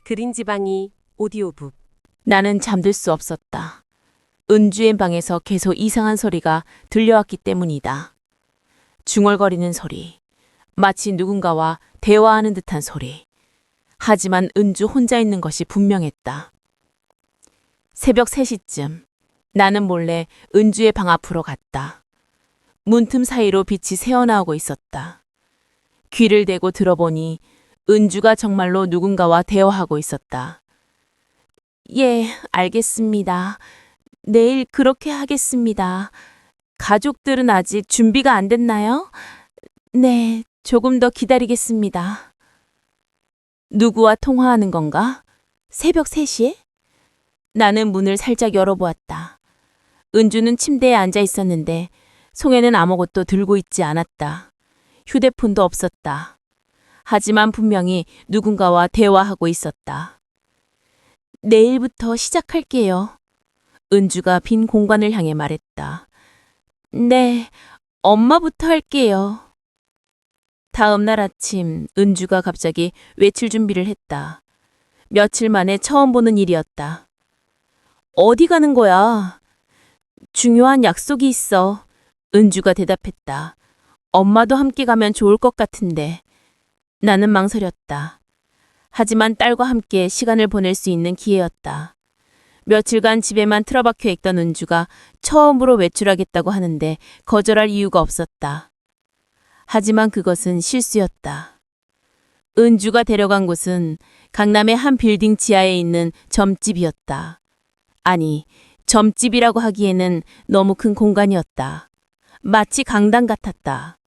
그린지방이 오디오북. 나는 잠들 수 없었다. 은주의 방에서 계속 이상한 소리가 들려왔기 때문이다. 중얼거리는 소리, 마치 누군가와 대화하는 듯한 소리. 하지만 은주 혼자 있는 것이 분명했다. 새벽 3시쯤 나는 몰래 은주의 방 앞으로 갔다. 문틈 사이로 빛이 새어나오고 있었다. 귀를 대고 들어보니 은주가 정말로 누군가와 대화하고 있었다. 예, 알겠습니다. 내일 그렇게 하겠습니다. 가족들은 아직 준비가 안 됐나요? 네, 조금 더 기다리겠습니다. 누구와 통화하는 건가? 새벽 3시에? 나는 문을 살짝 열어보았다. 은주는 침대에 앉아 있었는데 손에는 아무것도 들고 있지 않았다. 휴대폰도 없었다. 하지만 분명히 누군가와 대화하고 있었다. 내일부터 시작할게요. 은주가 빈 공간을 향해 말했다. 네, 엄마부터 할게요. 다음 날 아침 은주가 갑자기 외출 준비를 했다. 며칠 만에 처음 보는 일이었다. 어디 가는 거야? 중요한 약속이 있어. 은주가 대답했다. 엄마도 함께 가면 좋을 것 같은데. 나는 망설였다. 하지만 딸과 함께 시간을 보낼 수 있는 기회였다. 며칠간 집에만 틀어박혀 있던 은주가 처음으로 외출하겠다고 하는데 거절할 이유가 없었다. 하지만 그것은 실수였다. 은주가 데려간 곳은 강남의 한 빌딩 지하에 있는 점집이었다. 아니, 점집이라고 하기에는 너무 큰 공간이었다. 마치 강당 같았다.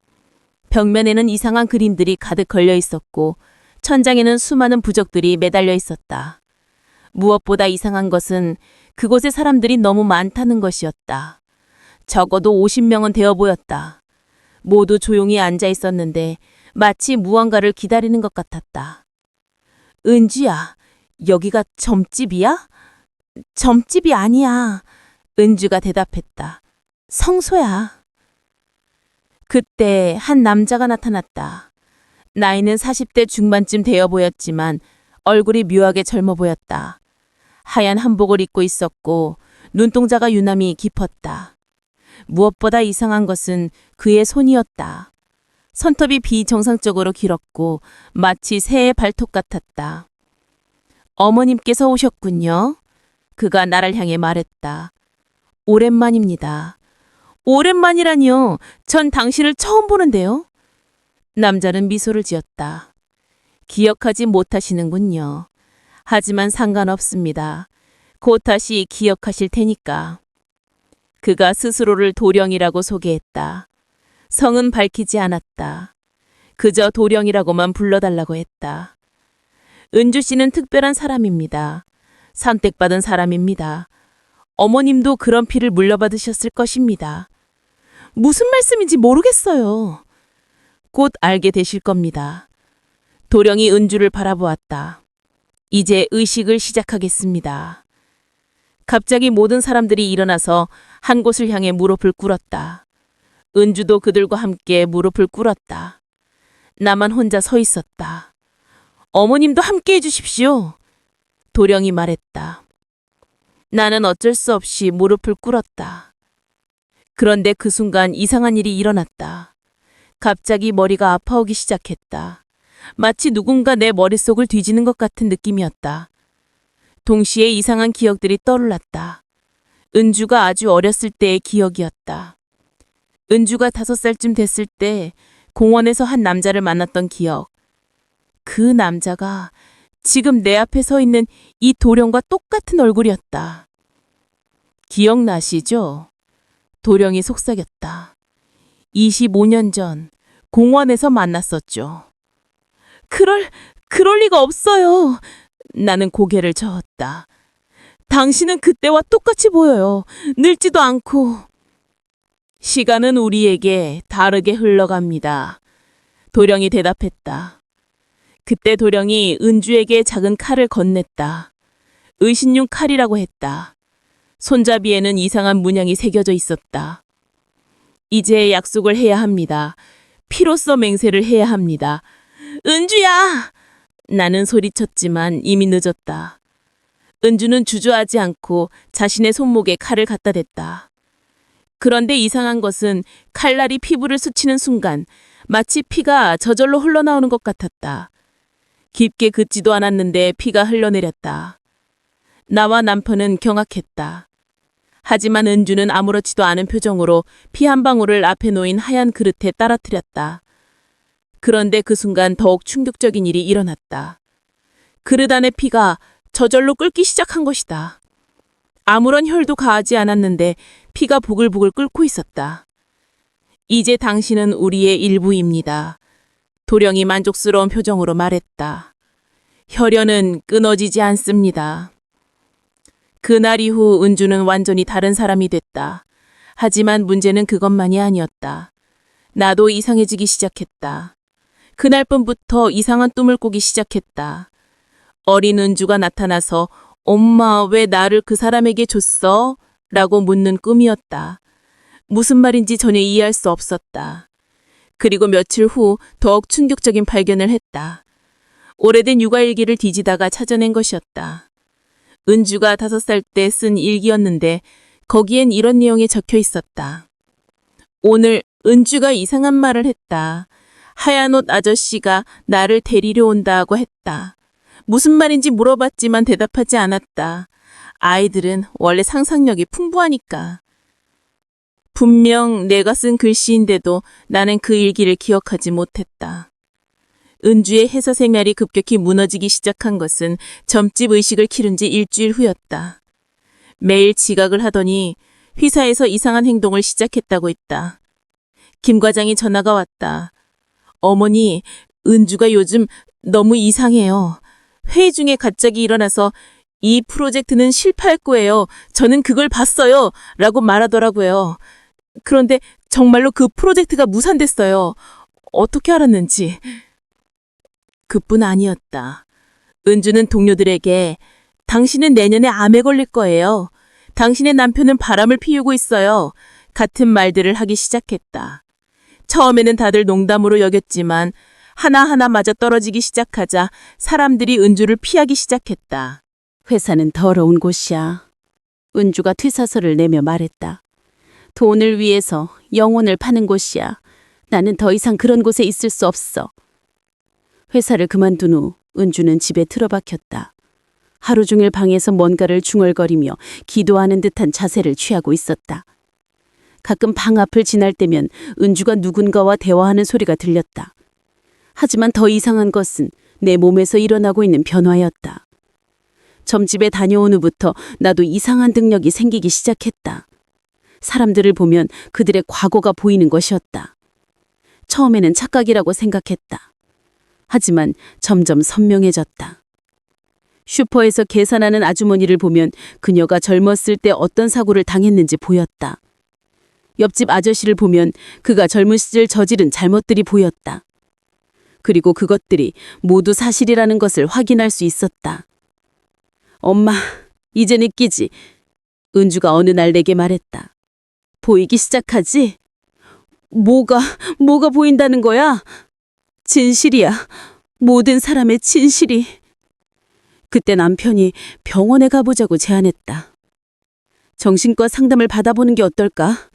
벽면에는 이상한 그림들이 가득 걸려 있었고 천장에는 수많은 부적들이 매달려 있었다. 무엇보다 이상한 것은 그곳에 사람들이 너무 많다는 것이었다. 적어도 50명은 되어 보였다. 모두 조용히 앉아 있었는데 마치 무언가를 기다리는 것 같았다. 은주야, 여기가 점집이야? 점집이 아니야. 은주가 대답했다. 성소야. 그때 한 남자가 나타났다. 나이는 40대 중반쯤 되어 보였지만 얼굴이 묘하게 젊어 보였다. 하얀 한복을 입고 있었고 눈동자가 유난히 깊었다. 무엇보다 이상한 것은 그의 손이었다. 손톱이 비정상적으로 길었고 마치 새의 발톱 같았다. 어머님께서 오셨군요. 그가 나를 향해 말했다. 오랜만입니다. 오랜만이라니요. 전 당신을 처음 보는데요. 남자는 미소를 지었다. 기억하지 못하시는군요. 하지만 상관없습니다. 곧 다시 기억하실 테니까. 그가 스스로를 도령이라고 소개했다. 성은 밝히지 않았다. 그저 도령이라고만 불러달라고 했다. 은주 씨는 특별한 사람입니다. 선택받은 사람입니다. 어머님도 그런 피를 물려받으셨을 것입니다. 무슨 말씀인지 모르겠어요. 곧 알게 되실 겁니다. 도령이 은주를 바라보았다. 이제 의식을 시작하겠습니다. 갑자기 모든 사람들이 일어나서 한 곳을 향해 무릎을 꿇었다. 은주도 그들과 함께 무릎을 꿇었다. 나만 혼자 서 있었다. 어머님도 함께 해주십시오. 도령이 말했다. 나는 어쩔 수 없이 무릎을 꿇었다. 그런데 그 순간 이상한 일이 일어났다. 갑자기 머리가 아파오기 시작했다. 마치 누군가 내 머릿속을 뒤지는 것 같은 느낌이었다. 동시에 이상한 기억들이 떠올랐다. 은주가 아주 어렸을 때의 기억이었다. 은주가 5살쯤 됐을 때 공원에서 한 남자를 만났던 기억. 그 남자가 지금 내 앞에 서 있는 이 도령과 똑같은 얼굴이었다. 기억나시죠? 도령이 속삭였다. 25년 전 공원에서 만났었죠. 그럴 리가 없어요. 나는 고개를 저었다. 당신은 그때와 똑같이 보여요. 늙지도 않고. 시간은 우리에게 다르게 흘러갑니다. 도령이 대답했다. 그때 도령이 은주에게 작은 칼을 건넸다. 의신용 칼이라고 했다. 손잡이에는 이상한 문양이 새겨져 있었다. 이제 약속을 해야 합니다. 피로써 맹세를 해야 합니다. 은주야! 나는 소리쳤지만 이미 늦었다. 은주는 주저하지 않고 자신의 손목에 칼을 갖다 댔다. 그런데 이상한 것은 칼날이 피부를 스치는 순간 마치 피가 저절로 흘러나오는 것 같았다. 깊게 긋지도 않았는데 피가 흘러내렸다. 나와 남편은 경악했다. 하지만 은주는 아무렇지도 않은 표정으로 피 한 방울을 앞에 놓인 하얀 그릇에 떨어뜨렸다. 그런데 그 순간 더욱 충격적인 일이 일어났다. 그릇 안의 피가 저절로 끓기 시작한 것이다. 아무런 혈도 가하지 않았는데 피가 보글보글 끓고 있었다. 이제 당신은 우리의 일부입니다. 도령이 만족스러운 표정으로 말했다. 혈연은 끊어지지 않습니다. 그날 이후 은주는 완전히 다른 사람이 됐다. 하지만 문제는 그것만이 아니었다. 나도 이상해지기 시작했다. 그날 밤부터 이상한 꿈을 꾸기 시작했다. 어린 은주가 나타나서 엄마 왜 나를 그 사람에게 줬어? 라고 묻는 꿈이었다. 무슨 말인지 전혀 이해할 수 없었다. 그리고 며칠 후 더욱 충격적인 발견을 했다. 오래된 육아일기를 뒤지다가 찾아낸 것이었다. 은주가 5살 때 쓴 일기였는데 거기엔 이런 내용이 적혀 있었다. 오늘 은주가 이상한 말을 했다. 하얀 옷 아저씨가 나를 데리러 온다고 했다. 무슨 말인지 물어봤지만 대답하지 않았다. 아이들은 원래 상상력이 풍부하니까. 분명 내가 쓴 글씨인데도 나는 그 일기를 기억하지 못했다. 은주의 해서 생활이 급격히 무너지기 시작한 것은 점집 의식을 기른 지 일주일 후였다. 매일 지각을 하더니 회사에서 이상한 행동을 시작했다고 했다. 김 과장이 전화가 왔다. 어머니, 은주가 요즘 너무 이상해요. 회의 중에 갑자기 일어나서 이 프로젝트는 실패할 거예요. 저는 그걸 봤어요. 라고 말하더라고요. 그런데 정말로 그 프로젝트가 무산됐어요. 어떻게 알았는지. 그뿐 아니었다. 은주는 동료들에게 당신은 내년에 암에 걸릴 거예요. 당신의 남편은 바람을 피우고 있어요. 같은 말들을 하기 시작했다. 처음에는 다들 농담으로 여겼지만 하나하나 맞아 떨어지기 시작하자 사람들이 은주를 피하기 시작했다. 회사는 더러운 곳이야. 은주가 퇴사서를 내며 말했다. 돈을 위해서 영혼을 파는 곳이야. 나는 더 이상 그런 곳에 있을 수 없어. 회사를 그만둔 후 은주는 집에 틀어박혔다. 하루 종일 방에서 뭔가를 중얼거리며 기도하는 듯한 자세를 취하고 있었다. 가끔 방 앞을 지날 때면 은주가 누군가와 대화하는 소리가 들렸다. 하지만 더 이상한 것은 내 몸에서 일어나고 있는 변화였다. 점집에 다녀온 후부터 나도 이상한 능력이 생기기 시작했다. 사람들을 보면 그들의 과거가 보이는 것이었다. 처음에는 착각이라고 생각했다. 하지만 점점 선명해졌다. 슈퍼에서 계산하는 아주머니를 보면 그녀가 젊었을 때 어떤 사고를 당했는지 보였다. 옆집 아저씨를 보면 그가 젊은 시절 저지른 잘못들이 보였다. 그리고 그것들이 모두 사실이라는 것을 확인할 수 있었다. 엄마, 이제 느끼지? 은주가 어느 날 내게 말했다. 보이기 시작하지? 뭐가 보인다는 거야? 진실이야. 모든 사람의 진실이. 그때 남편이 병원에 가보자고 제안했다. 정신과 상담을 받아보는 게 어떨까?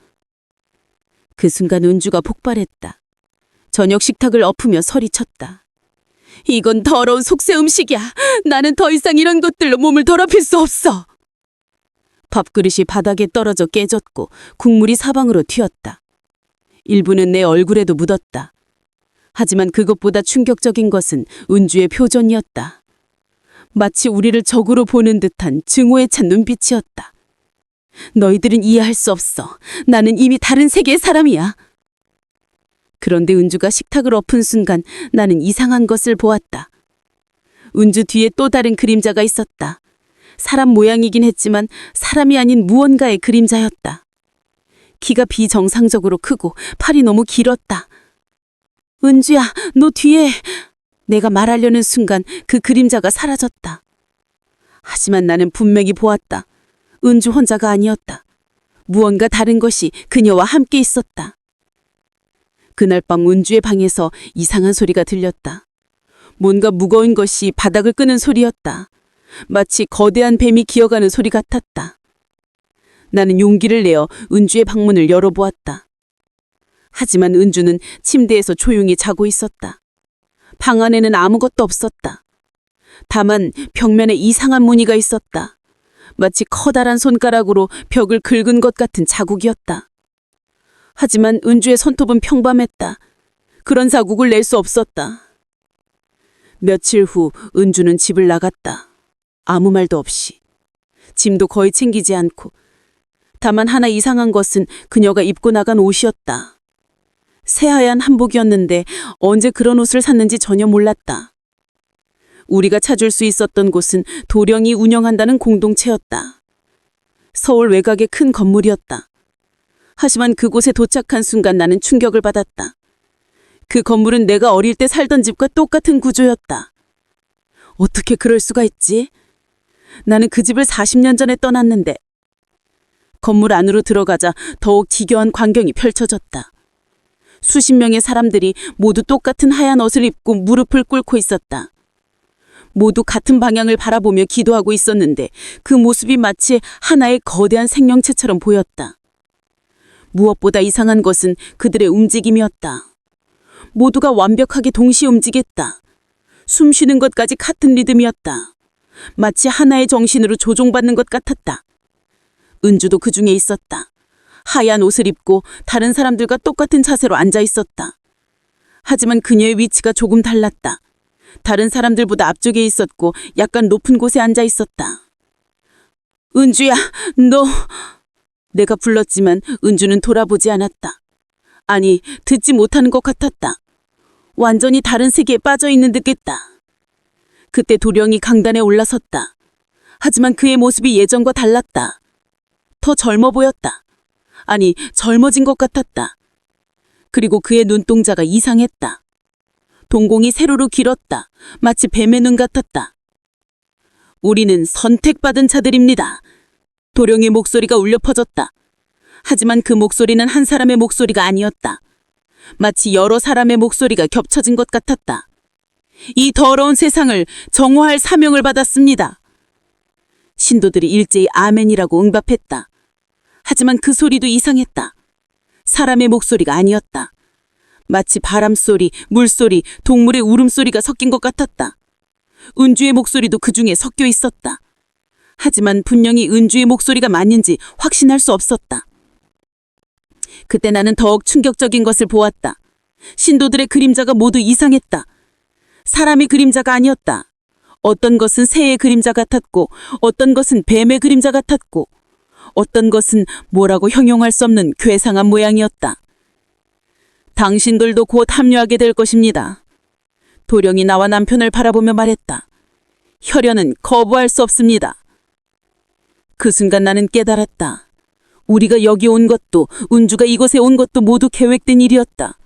그 순간 은주가 폭발했다. 저녁 식탁을 엎으며 소리쳤다. 이건 더러운 속세 음식이야. 나는 더 이상 이런 것들로 몸을 더럽힐 수 없어. 밥그릇이 바닥에 떨어져 깨졌고 국물이 사방으로 튀었다. 일부는 내 얼굴에도 묻었다. 하지만 그것보다 충격적인 것은 은주의 표정이었다. 마치 우리를 적으로 보는 듯한 증오에 찬 눈빛이었다. 너희들은 이해할 수 없어. 나는 이미 다른 세계의 사람이야. 그런데 은주가 식탁을 엎은 순간 나는 이상한 것을 보았다. 은주 뒤에 또 다른 그림자가 있었다. 사람 모양이긴 했지만 사람이 아닌 무언가의 그림자였다. 키가 비정상적으로 크고 팔이 너무 길었다. 은주야, 너 뒤에. 내가 말하려는 순간 그 그림자가 사라졌다. 하지만 나는 분명히 보았다. 은주 혼자가 아니었다. 무언가 다른 것이 그녀와 함께 있었다. 그날 밤 은주의 방에서 이상한 소리가 들렸다. 뭔가 무거운 것이 바닥을 끄는 소리였다. 마치 거대한 뱀이 기어가는 소리 같았다. 나는 용기를 내어 은주의 방문을 열어보았다. 하지만 은주는 침대에서 조용히 자고 있었다. 방 안에는 아무것도 없었다. 다만 벽면에 이상한 무늬가 있었다. 마치 커다란 손가락으로 벽을 긁은 것 같은 자국이었다. 하지만 은주의 손톱은 평범했다. 그런 자국을 낼 수 없었다. 며칠 후 은주는 집을 나갔다. 아무 말도 없이. 짐도 거의 챙기지 않고. 다만 하나 이상한 것은 그녀가 입고 나간 옷이었다. 새하얀 한복이었는데 언제 그런 옷을 샀는지 전혀 몰랐다. 우리가 찾을 수 있었던 곳은 도령이 운영한다는 공동체였다. 서울 외곽의 큰 건물이었다. 하지만 그곳에 도착한 순간 나는 충격을 받았다. 그 건물은 내가 어릴 때 살던 집과 똑같은 구조였다. 어떻게 그럴 수가 있지? 나는 그 집을 40년 전에 떠났는데. 건물 안으로 들어가자 더욱 기괴한 광경이 펼쳐졌다. 수십 명의 사람들이 모두 똑같은 하얀 옷을 입고 무릎을 꿇고 있었다. 모두 같은 방향을 바라보며 기도하고 있었는데 그 모습이 마치 하나의 거대한 생명체처럼 보였다. 무엇보다 이상한 것은 그들의 움직임이었다. 모두가 완벽하게 동시에 움직였다. 숨 쉬는 것까지 같은 리듬이었다. 마치 하나의 정신으로 조종받는 것 같았다. 은주도 그 중에 있었다. 하얀 옷을 입고 다른 사람들과 똑같은 자세로 앉아 있었다. 하지만 그녀의 위치가 조금 달랐다. 다른 사람들보다 앞쪽에 있었고 약간 높은 곳에 앉아 있었다. 은주야, 너... 내가 불렀지만 은주는 돌아보지 않았다. 아니, 듣지 못하는 것 같았다. 완전히 다른 세계에 빠져 있는 듯했다. 그때 도령이 강단에 올라섰다. 하지만 그의 모습이 예전과 달랐다. 더 젊어 보였다. 아니, 젊어진 것 같았다. 그리고 그의 눈동자가 이상했다. 동공이 세로로 길었다. 마치 뱀의 눈 같았다. 우리는 선택받은 자들입니다. 도령의 목소리가 울려 퍼졌다. 하지만 그 목소리는 한 사람의 목소리가 아니었다. 마치 여러 사람의 목소리가 겹쳐진 것 같았다. 이 더러운 세상을 정화할 사명을 받았습니다. 신도들이 일제히 아멘이라고 응답했다. 하지만 그 소리도 이상했다. 사람의 목소리가 아니었다. 마치 바람소리, 물소리, 동물의 울음소리가 섞인 것 같았다. 은주의 목소리도 그 중에 섞여 있었다. 하지만 분명히 은주의 목소리가 맞는지 확신할 수 없었다. 그때 나는 더욱 충격적인 것을 보았다. 신도들의 그림자가 모두 이상했다. 사람의 그림자가 아니었다. 어떤 것은 새의 그림자 같았고 어떤 것은 뱀의 그림자 같았고 어떤 것은 뭐라고 형용할 수 없는 괴상한 모양이었다. 당신들도 곧 합류하게 될 것입니다. 도령이 나와 남편을 바라보며 말했다. 혈연은 거부할 수 없습니다. 그 순간 나는 깨달았다. 우리가 여기 온 것도 은주가 이곳에 온 것도 모두 계획된 일이었다.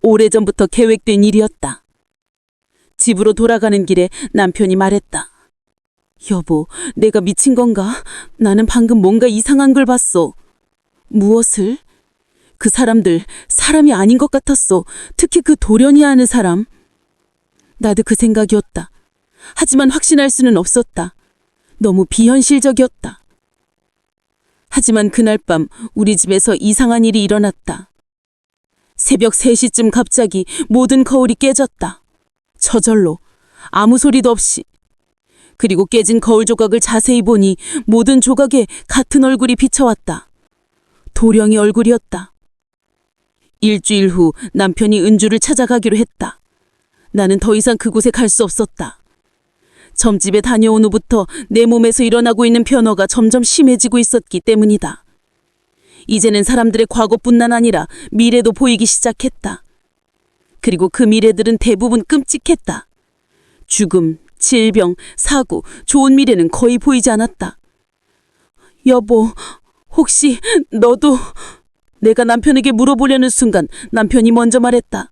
오래전부터 계획된 일이었다. 집으로 돌아가는 길에 남편이 말했다. 여보, 내가 미친 건가? 나는 방금 뭔가 이상한 걸 봤어. 무엇을? 그 사람들, 사람이 아닌 것 같았어. 특히 그 도련이 아는 사람. 나도 그 생각이었다. 하지만 확신할 수는 없었다. 너무 비현실적이었다. 하지만 그날 밤 우리 집에서 이상한 일이 일어났다. 새벽 3시쯤 갑자기 모든 거울이 깨졌다. 저절로 아무 소리도 없이. 그리고 깨진 거울 조각을 자세히 보니 모든 조각에 같은 얼굴이 비쳐왔다. 도령의 얼굴이었다. 일주일 후 남편이 은주를 찾아가기로 했다. 나는 더 이상 그곳에 갈 수 없었다. 점집에 다녀온 후부터 내 몸에서 일어나고 있는 변화가 점점 심해지고 있었기 때문이다. 이제는 사람들의 과거뿐만 아니라 미래도 보이기 시작했다. 그리고 그 미래들은 대부분 끔찍했다. 죽음, 질병, 사고, 좋은 미래는 거의 보이지 않았다. 여보, 혹시 너도... 내가 남편에게 물어보려는 순간 남편이 먼저 말했다.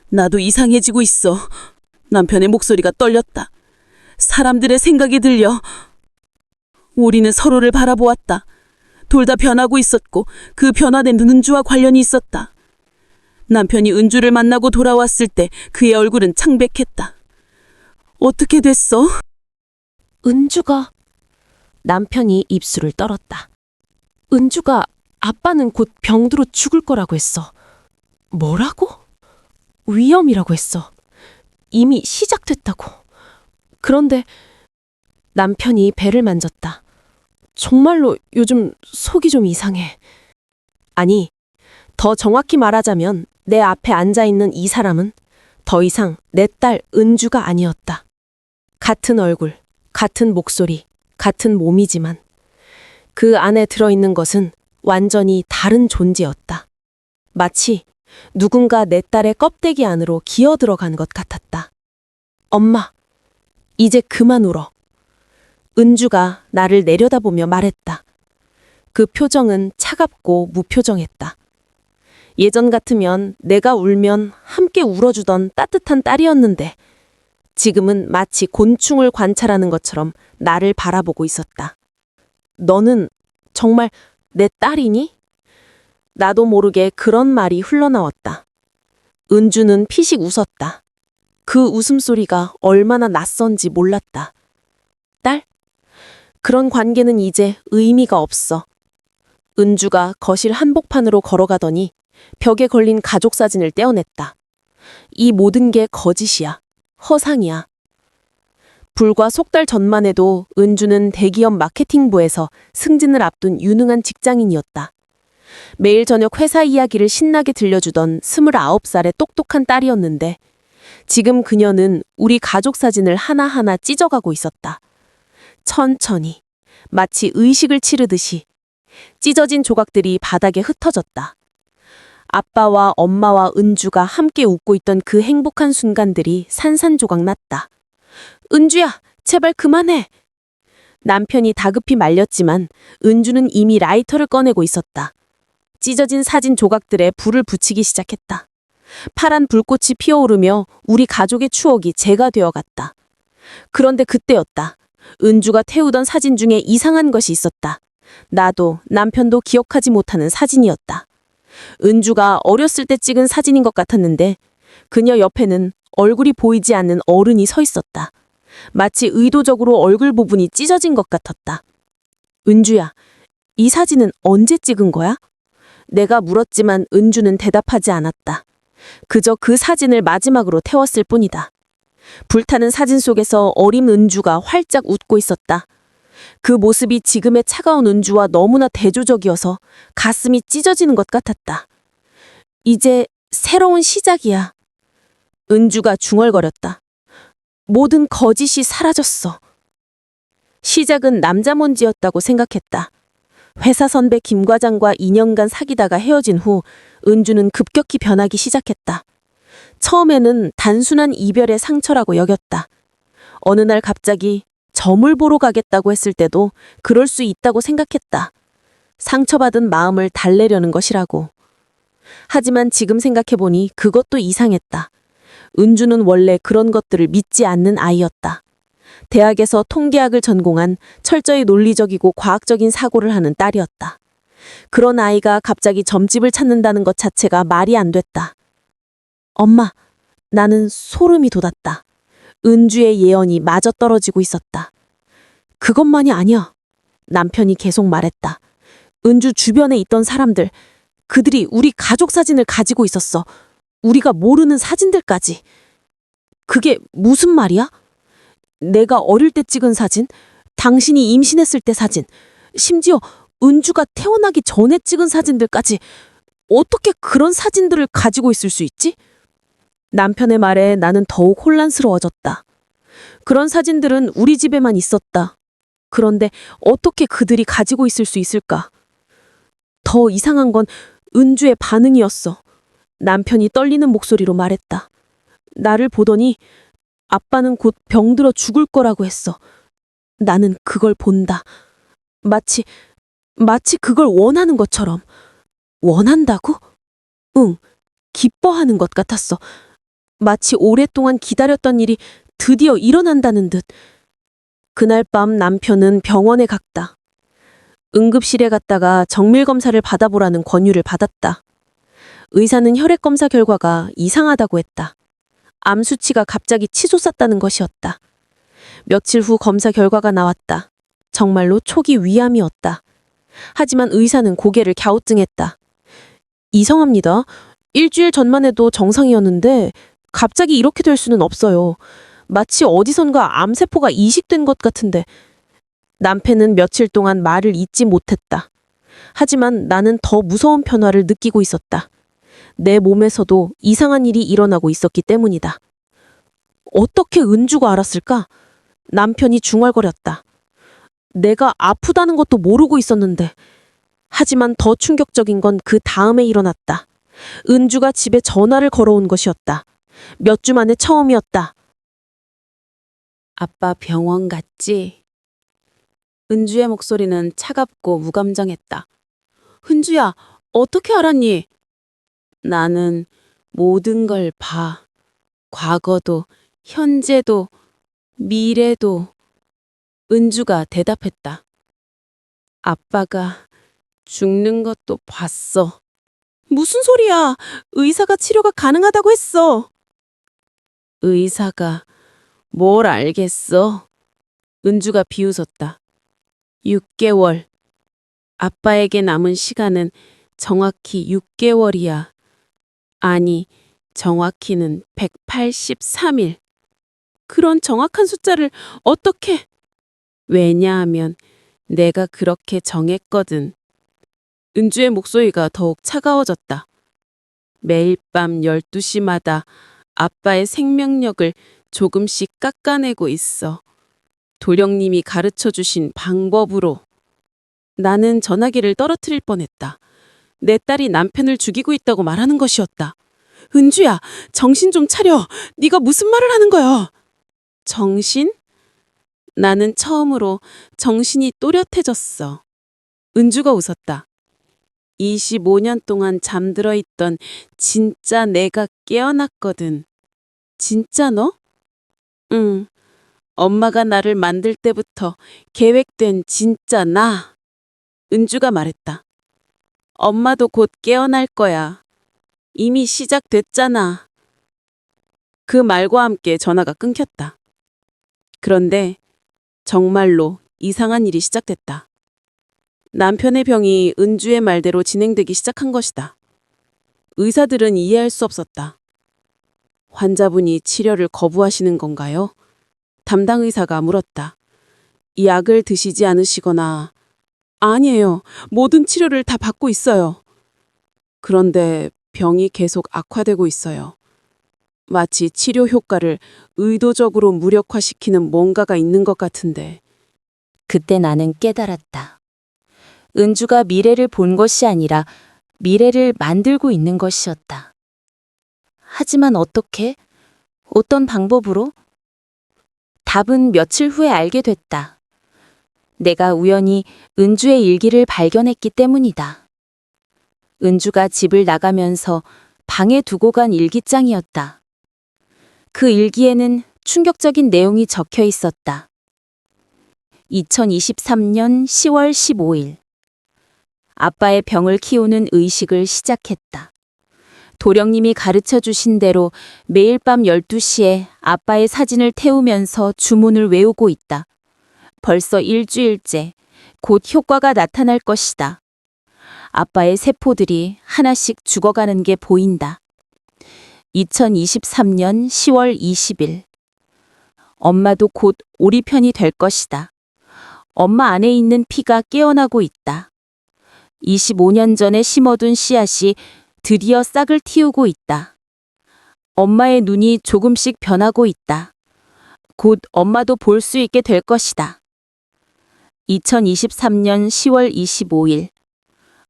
나도 이상해지고 있어. 남편의 목소리가 떨렸다. 사람들의 생각이 들려. 우리는 서로를 바라보았다. 둘 다 변하고 있었고 그 변화된 은주와 관련이 있었다. 남편이 은주를 만나고 돌아왔을 때 그의 얼굴은 창백했다. 어떻게 됐어? 은주가 남편이 입술을 떨었다. 은주가 아빠는 곧 병들어 죽을 거라고 했어. 뭐라고? 위험이라고 했어. 이미 시작됐다고. 그런데 남편이 배를 만졌다. 정말로 요즘 속이 좀 이상해. 아니, 더 정확히 말하자면 내 앞에 앉아있는 이 사람은 더 이상 내 딸 은주가 아니었다. 같은 얼굴, 같은 목소리, 같은 몸이지만 그 안에 들어있는 것은 완전히 다른 존재였다. 마치 누군가 내 딸의 껍데기 안으로 기어 들어간 것 같았다. 엄마, 이제 그만 울어. 은주가 나를 내려다보며 말했다. 그 표정은 차갑고 무표정했다. 예전 같으면 내가 울면 함께 울어주던 따뜻한 딸이었는데 지금은 마치 곤충을 관찰하는 것처럼 나를 바라보고 있었다. 너는 정말 내 딸이니? 나도 모르게 그런 말이 흘러나왔다. 은주는 피식 웃었다. 그 웃음소리가 얼마나 낯선지 몰랐다. 딸? 그런 관계는 이제 의미가 없어. 은주가 거실 한복판으로 걸어가더니 벽에 걸린 가족 사진을 떼어냈다. 이 모든 게 거짓이야. 허상이야. 불과 석 달 전만 해도 은주는 대기업 마케팅부에서 승진을 앞둔 유능한 직장인이었다. 매일 저녁 회사 이야기를 신나게 들려주던 29살의 똑똑한 딸이었는데 지금 그녀는 우리 가족 사진을 하나하나 찢어가고 있었다. 천천히, 마치 의식을 치르듯이 찢어진 조각들이 바닥에 흩어졌다. 아빠와 엄마와 은주가 함께 웃고 있던 그 행복한 순간들이 산산조각 났다. 은주야, 제발 그만해. 남편이 다급히 말렸지만 은주는 이미 라이터를 꺼내고 있었다. 찢어진 사진 조각들에 불을 붙이기 시작했다. 파란 불꽃이 피어오르며 우리 가족의 추억이 재가 되어갔다. 그런데 그때였다. 은주가 태우던 사진 중에 이상한 것이 있었다. 나도 남편도 기억하지 못하는 사진이었다. 은주가 어렸을 때 찍은 사진인 것 같았는데 그녀 옆에는 얼굴이 보이지 않는 어른이 서 있었다. 마치 의도적으로 얼굴 부분이 찢어진 것 같았다. 은주야, 이 사진은 언제 찍은 거야? 내가 물었지만 은주는 대답하지 않았다. 그저 그 사진을 마지막으로 태웠을 뿐이다. 불타는 사진 속에서 어린 은주가 활짝 웃고 있었다. 그 모습이 지금의 차가운 은주와 너무나 대조적이어서 가슴이 찢어지는 것 같았다. 이제 새로운 시작이야. 은주가 중얼거렸다. 모든 거짓이 사라졌어. 시작은 남자몬지였다고 생각했다. 회사 선배 김 과장과 2년간 사귀다가 헤어진 후 은주는 급격히 변하기 시작했다. 처음에는 단순한 이별의 상처라고 여겼다. 어느 날 갑자기 점을 보러 가겠다고 했을 때도 그럴 수 있다고 생각했다. 상처받은 마음을 달래려는 것이라고. 하지만 지금 생각해보니 그것도 이상했다. 은주는 원래 그런 것들을 믿지 않는 아이였다. 대학에서 통계학을 전공한 철저히 논리적이고 과학적인 사고를 하는 딸이었다. 그런 아이가 갑자기 점집을 찾는다는 것 자체가 말이 안 됐다. 엄마, 나는 소름이 돋았다. 은주의 예언이 마저 떨어지고 있었다. 그것만이 아니야. 남편이 계속 말했다. 은주 주변에 있던 사람들, 그들이 우리 가족 사진을 가지고 있었어. 우리가 모르는 사진들까지. 그게 무슨 말이야? 내가 어릴 때 찍은 사진, 당신이 임신했을 때 사진, 심지어 은주가 태어나기 전에 찍은 사진들까지 어떻게 그런 사진들을 가지고 있을 수 있지? 남편의 말에 나는 더욱 혼란스러워졌다. 그런 사진들은 우리 집에만 있었다. 그런데 어떻게 그들이 가지고 있을 수 있을까? 더 이상한 건 은주의 반응이었어. 남편이 떨리는 목소리로 말했다. 나를 보더니 아빠는 곧 병들어 죽을 거라고 했어. 나는 그걸 본다. 마치 그걸 원하는 것처럼. 원한다고? 응, 기뻐하는 것 같았어. 마치 오랫동안 기다렸던 일이 드디어 일어난다는 듯. 그날 밤 남편은 병원에 갔다. 응급실에 갔다가 정밀검사를 받아보라는 권유를 받았다. 의사는 혈액검사 결과가 이상하다고 했다. 암 수치가 갑자기 치솟았다는 것이었다. 며칠 후 검사 결과가 나왔다. 정말로 초기 위암이었다. 하지만 의사는 고개를 갸우뚱했다. 이상합니다. 일주일 전만 해도 정상이었는데 갑자기 이렇게 될 수는 없어요. 마치 어디선가 암세포가 이식된 것 같은데. 남편은 며칠 동안 말을 잇지 못했다. 하지만 나는 더 무서운 변화를 느끼고 있었다. 내 몸에서도 이상한 일이 일어나고 있었기 때문이다. 어떻게 은주가 알았을까? 남편이 중얼거렸다. 내가 아프다는 것도 모르고 있었는데. 하지만 더 충격적인 건 그 다음에 일어났다. 은주가 집에 전화를 걸어온 것이었다. 몇 주 만에 처음이었다. 아빠 병원 갔지? 은주의 목소리는 차갑고 무감정했다. 은주야, 어떻게 알았니? 나는 모든 걸 봐. 과거도, 현재도, 미래도. 은주가 대답했다. 아빠가 죽는 것도 봤어. 무슨 소리야? 의사가 치료가 가능하다고 했어. 의사가 뭘 알겠어? 은주가 비웃었다. 6개월. 아빠에게 남은 시간은 정확히 6개월이야. 아니, 정확히는 183일. 그런 정확한 숫자를 어떻게? 왜냐하면 내가 그렇게 정했거든. 은주의 목소리가 더욱 차가워졌다. 매일 밤 12시마다 아빠의 생명력을 조금씩 깎아내고 있어. 도령님이 가르쳐 주신 방법으로. 나는 전화기를 떨어뜨릴 뻔했다. 내 딸이 남편을 죽이고 있다고 말하는 것이었다. 은주야, 정신 좀 차려. 네가 무슨 말을 하는 거야? 정신? 나는 처음으로 정신이 또렷해졌어. 은주가 웃었다. 25년 동안 잠들어 있던 진짜 내가 깨어났거든. 진짜 너? 응. 엄마가 나를 만들 때부터 계획된 진짜 나. 은주가 말했다. 엄마도 곧 깨어날 거야. 이미 시작됐잖아. 그 말과 함께 전화가 끊겼다. 그런데 정말로 이상한 일이 시작됐다. 남편의 병이 은주의 말대로 진행되기 시작한 것이다. 의사들은 이해할 수 없었다. 환자분이 치료를 거부하시는 건가요? 담당 의사가 물었다. 이 약을 드시지 않으시거나. 아니에요. 모든 치료를 다 받고 있어요. 그런데 병이 계속 악화되고 있어요. 마치 치료 효과를 의도적으로 무력화시키는 뭔가가 있는 것 같은데. 그때 나는 깨달았다. 은주가 미래를 본 것이 아니라 미래를 만들고 있는 것이었다. 하지만 어떻게? 어떤 방법으로? 답은 며칠 후에 알게 됐다. 내가 우연히 은주의 일기를 발견했기 때문이다. 은주가 집을 나가면서 방에 두고 간 일기장이었다. 그 일기에는 충격적인 내용이 적혀 있었다. 2023년 10월 15일. 아빠의 병을 키우는 의식을 시작했다. 도령님이 가르쳐 주신 대로 매일 밤 12시에 아빠의 사진을 태우면서 주문을 외우고 있다. 벌써 일주일째 곧 효과가 나타날 것이다. 아빠의 세포들이 하나씩 죽어가는 게 보인다. 2023년 10월 20일. 엄마도 곧 오리편이 될 것이다. 엄마 안에 있는 피가 깨어나고 있다. 25년 전에 심어둔 씨앗이 드디어 싹을 틔우고 있다. 엄마의 눈이 조금씩 변하고 있다. 곧 엄마도 볼 수 있게 될 것이다. 2023년 10월 25일.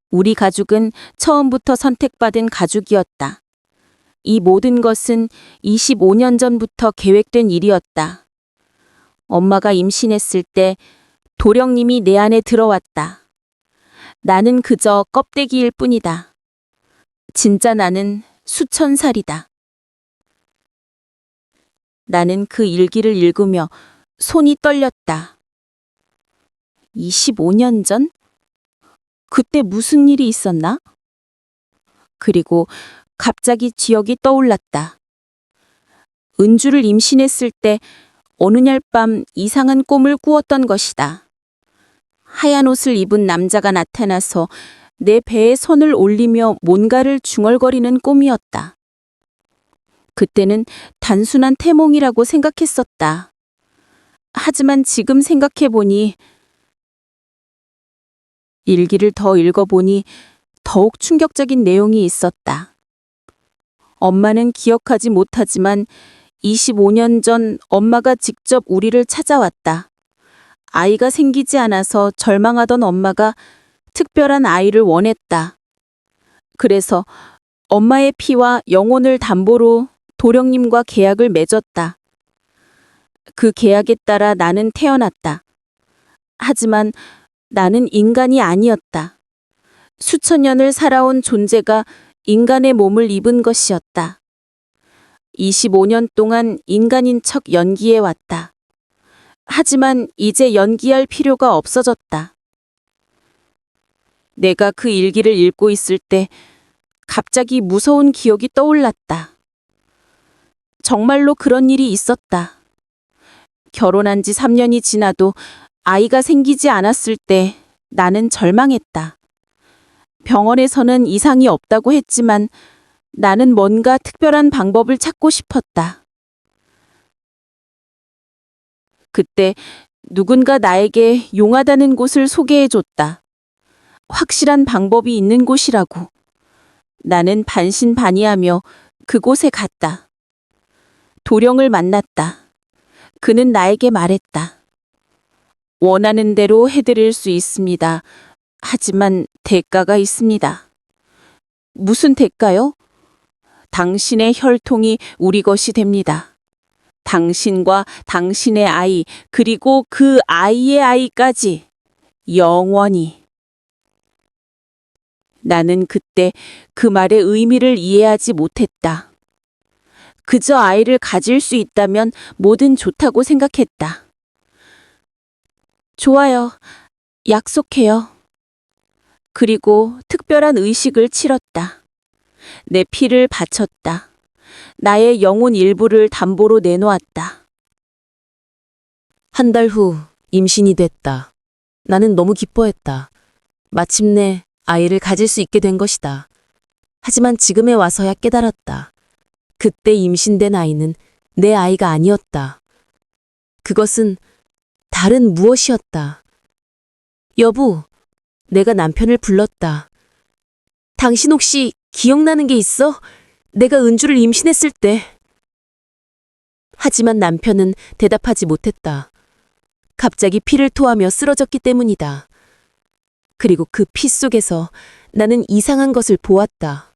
우리 가족은 처음부터 선택받은 가족이었다. 이 모든 것은 25년 전부터 계획된 일이었다. 엄마가 임신했을 때 도령님이 내 안에 들어왔다. 나는 그저 껍데기일 뿐이다. 진짜 나는 수천 살이다. 나는 그 일기를 읽으며 손이 떨렸다. 25년 전? 그때 무슨 일이 있었나? 그리고 갑자기 기억이 떠올랐다. 은주를 임신했을 때 어느 날 밤 이상한 꿈을 꾸었던 것이다. 하얀 옷을 입은 남자가 나타나서 내 배에 손을 올리며 뭔가를 중얼거리는 꿈이었다. 그때는 단순한 태몽이라고 생각했었다. 하지만 지금 생각해보니, 일기를 더 읽어보니 더욱 충격적인 내용이 있었다. 엄마는 기억하지 못하지만 25년 전 엄마가 직접 우리를 찾아왔다. 아이가 생기지 않아서 절망하던 엄마가 특별한 아이를 원했다. 그래서 엄마의 피와 영혼을 담보로 도령님과 계약을 맺었다. 그 계약에 따라 나는 태어났다. 하지만 나는 인간이 아니었다. 수천 년을 살아온 존재가 인간의 몸을 입은 것이었다. 25년 동안 인간인 척 연기해 왔다. 하지만 이제 연기할 필요가 없어졌다. 내가 그 일기를 읽고 있을 때 갑자기 무서운 기억이 떠올랐다. 정말로 그런 일이 있었다. 결혼한 지 3년이 지나도 아이가 생기지 않았을 때 나는 절망했다. 병원에서는 이상이 없다고 했지만 나는 뭔가 특별한 방법을 찾고 싶었다. 그때 누군가 나에게 용하다는 곳을 소개해줬다. 확실한 방법이 있는 곳이라고. 나는 반신반의하며 그곳에 갔다. 도령을 만났다. 그는 나에게 말했다. 원하는 대로 해드릴 수 있습니다. 하지만 대가가 있습니다. 무슨 대가요? 당신의 혈통이 우리 것이 됩니다. 당신과 당신의 아이, 그리고 그 아이의 아이까지 영원히. 나는 그때 그 말의 의미를 이해하지 못했다. 그저 아이를 가질 수 있다면 뭐든 좋다고 생각했다. 좋아요. 약속해요. 그리고 특별한 의식을 치렀다. 내 피를 바쳤다. 나의 영혼 일부를 담보로 내놓았다. 한 달 후 임신이 됐다. 나는 너무 기뻐했다. 마침내 아이를 가질 수 있게 된 것이다. 하지만 지금에 와서야 깨달았다. 그때 임신된 아이는 내 아이가 아니었다. 그것은 다른 무엇이었다. 여보, 내가 남편을 불렀다. 당신 혹시 기억나는 게 있어? 내가 은주를 임신했을 때. 하지만 남편은 대답하지 못했다. 갑자기 피를 토하며 쓰러졌기 때문이다. 그리고 그 피 속에서 나는 이상한 것을 보았다.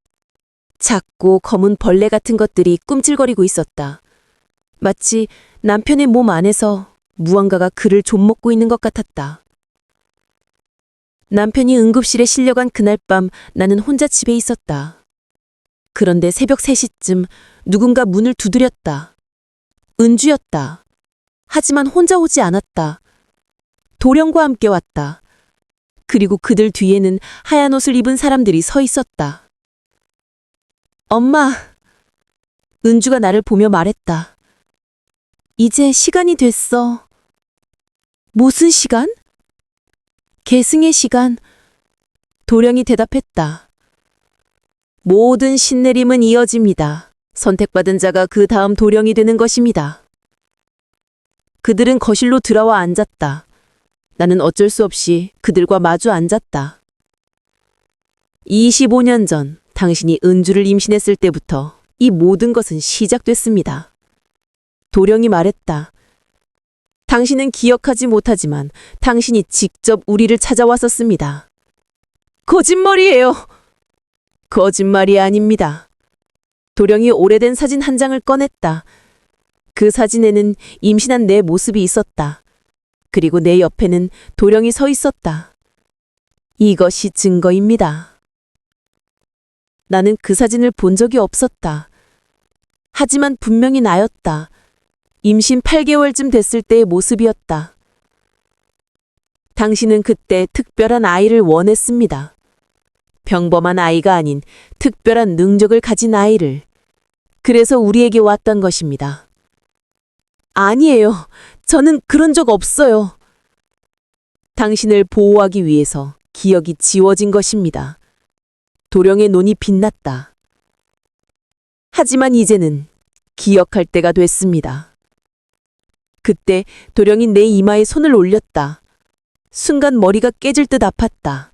작고 검은 벌레 같은 것들이 꿈틀거리고 있었다. 마치 남편의 몸 안에서 무언가가 그를 좀먹고 있는 것 같았다. 남편이 응급실에 실려간 그날 밤 나는 혼자 집에 있었다. 그런데 새벽 3시쯤 누군가 문을 두드렸다. 은주였다. 하지만 혼자 오지 않았다. 도령과 함께 왔다. 그리고 그들 뒤에는 하얀 옷을 입은 사람들이 서 있었다. 엄마! 은주가 나를 보며 말했다. 이제 시간이 됐어. 무슨 시간? 계승의 시간. 도령이 대답했다. 모든 신내림은 이어집니다. 선택받은 자가 그 다음 도령이 되는 것입니다. 그들은 거실로 들어와 앉았다. 나는 어쩔 수 없이 그들과 마주 앉았다. 25년 전 당신이 은주를 임신했을 때부터 이 모든 것은 시작됐습니다. 도령이 말했다. 당신은 기억하지 못하지만 당신이 직접 우리를 찾아왔었습니다. 거짓말이에요. 거짓말이 아닙니다. 도령이 오래된 사진 한 장을 꺼냈다. 그 사진에는 임신한 내 모습이 있었다. 그리고 내 옆에는 도령이 서 있었다. 이것이 증거입니다. 나는 그 사진을 본 적이 없었다. 하지만 분명히 나였다. 임신 8개월쯤 됐을 때의 모습이었다. 당신은 그때 특별한 아이를 원했습니다. 평범한 아이가 아닌 특별한 능력을 가진 아이를. 그래서 우리에게 왔던 것입니다. 아니에요. 저는 그런 적 없어요. 당신을 보호하기 위해서 기억이 지워진 것입니다. 도령의 눈이 빛났다. 하지만 이제는 기억할 때가 됐습니다. 그때 도령이 내 이마에 손을 올렸다. 순간 머리가 깨질 듯 아팠다.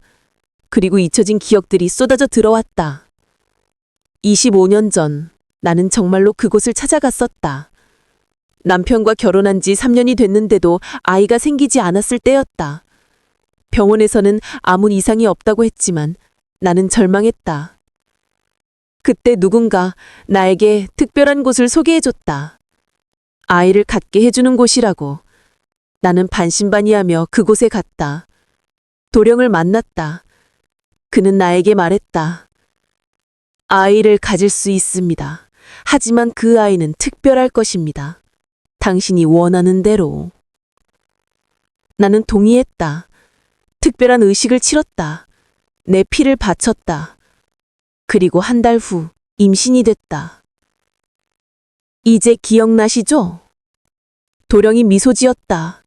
그리고 잊혀진 기억들이 쏟아져 들어왔다. 25년 전 나는 정말로 그곳을 찾아갔었다. 남편과 결혼한 지 3년이 됐는데도 아이가 생기지 않았을 때였다. 병원에서는 아무 이상이 없다고 했지만 나는 절망했다. 그때 누군가 나에게 특별한 곳을 소개해줬다. 아이를 갖게 해주는 곳이라고. 나는 반신반의하며 그곳에 갔다. 도령을 만났다. 그는 나에게 말했다. 아이를 가질 수 있습니다. 하지만 그 아이는 특별할 것입니다. 당신이 원하는 대로. 나는 동의했다. 특별한 의식을 치렀다. 내 피를 바쳤다. 그리고 한 달 후 임신이 됐다. 이제 기억나시죠? 도령이 미소 지었다.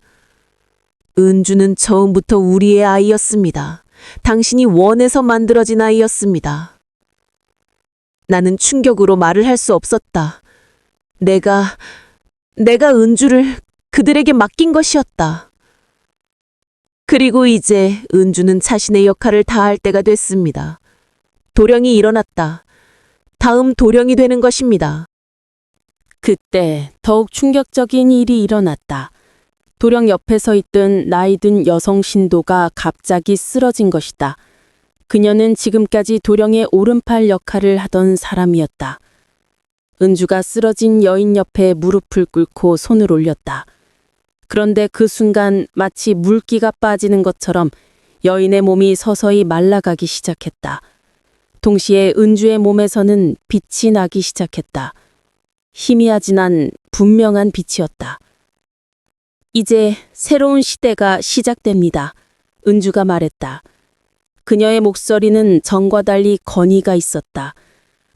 은주는 처음부터 우리의 아이였습니다. 당신이 원해서 만들어진 아이였습니다. 나는 충격으로 말을 할 수 없었다. 내가 은주를 그들에게 맡긴 것이었다. 그리고 이제 은주는 자신의 역할을 다할 때가 됐습니다. 도령이 일어났다. 다음 도령이 되는 것입니다. 그때 더욱 충격적인 일이 일어났다. 도령 옆에 서 있던 나이 든 여성 신도가 갑자기 쓰러진 것이다. 그녀는 지금까지 도령의 오른팔 역할을 하던 사람이었다. 은주가 쓰러진 여인 옆에 무릎을 꿇고 손을 올렸다. 그런데 그 순간 마치 물기가 빠지는 것처럼 여인의 몸이 서서히 말라가기 시작했다. 동시에 은주의 몸에서는 빛이 나기 시작했다. 희미하지만 분명한 빛이었다. 이제 새로운 시대가 시작됩니다. 은주가 말했다. 그녀의 목소리는 전과 달리 건의가 있었다.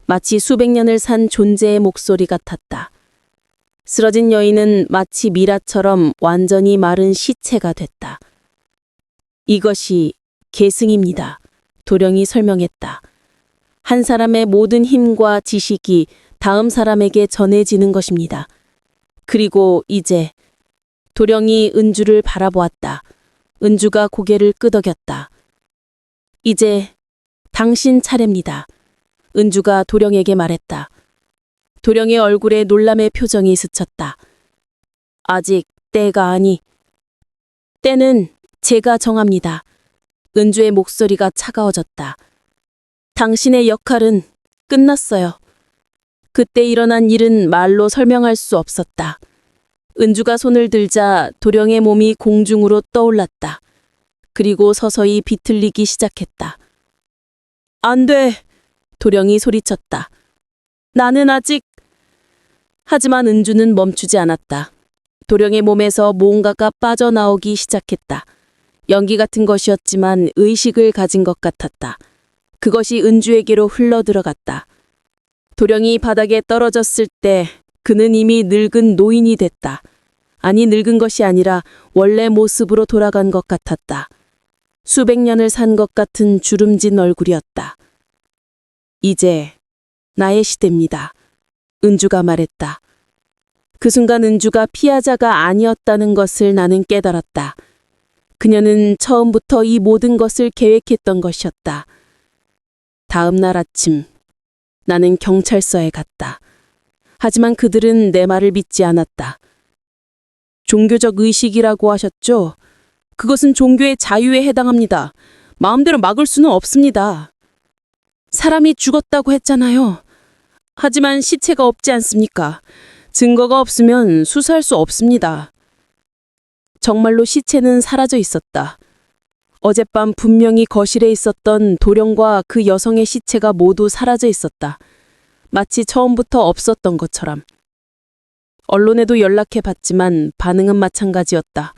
마치 수백 년을 산 존재의 목소리 같았다. 쓰러진 여인은 마치 미라처럼 완전히 마른 시체가 됐다. 이것이 계승입니다. 도령이 설명했다. 한 사람의 모든 힘과 지식이 다음 사람에게 전해지는 것입니다. 그리고 이제 도령이 은주를 바라보았다. 은주가 고개를 끄덕였다. 이제 당신 차례입니다. 은주가 도령에게 말했다. 도령의 얼굴에 놀람의 표정이 스쳤다. 아직 때가 아니. 때는 제가 정합니다. 은주의 목소리가 차가워졌다. 당신의 역할은 끝났어요. 그때 일어난 일은 말로 설명할 수 없었다. 은주가 손을 들자 도령의 몸이 공중으로 떠올랐다. 그리고 서서히 비틀리기 시작했다. 안 돼! 도령이 소리쳤다. 나는 아직... 하지만 은주는 멈추지 않았다. 도령의 몸에서 뭔가가 빠져나오기 시작했다. 연기 같은 것이었지만 의식을 가진 것 같았다. 그것이 은주에게로 흘러들어갔다. 도령이 바닥에 떨어졌을 때 그는 이미 늙은 노인이 됐다. 아니, 늙은 것이 아니라 원래 모습으로 돌아간 것 같았다. 수백 년을 산 것 같은 주름진 얼굴이었다. 이제 나의 시대입니다. 은주가 말했다. 그 순간 은주가 피하자가 아니었다는 것을 나는 깨달았다. 그녀는 처음부터 이 모든 것을 계획했던 것이었다. 다음 날 아침, 나는 경찰서에 갔다. 하지만 그들은 내 말을 믿지 않았다. 종교적 의식이라고 하셨죠? 그것은 종교의 자유에 해당합니다. 마음대로 막을 수는 없습니다. 사람이 죽었다고 했잖아요. 하지만 시체가 없지 않습니까? 증거가 없으면 수사할 수 없습니다. 정말로 시체는 사라져 있었다. 어젯밤 분명히 거실에 있었던 도령과 그 여성의 시체가 모두 사라져 있었다. 마치 처음부터 없었던 것처럼. 언론에도 연락해 봤지만 반응은 마찬가지였다.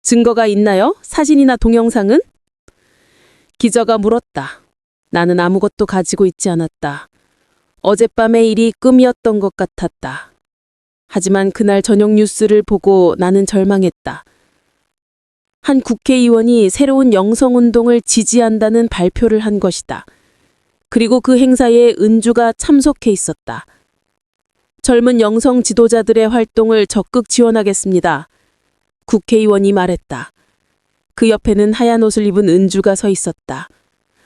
증거가 있나요? 사진이나 동영상은? 기자가 물었다. 나는 아무것도 가지고 있지 않았다. 어젯밤의 일이 꿈이었던 것 같았다. 하지만 그날 저녁 뉴스를 보고 나는 절망했다. 한 국회의원이 새로운 영성운동을 지지한다는 발표를 한 것이다. 그리고 그 행사에 은주가 참석해 있었다. 젊은 영성 지도자들의 활동을 적극 지원하겠습니다. 국회의원이 말했다. 그 옆에는 하얀 옷을 입은 은주가 서 있었다.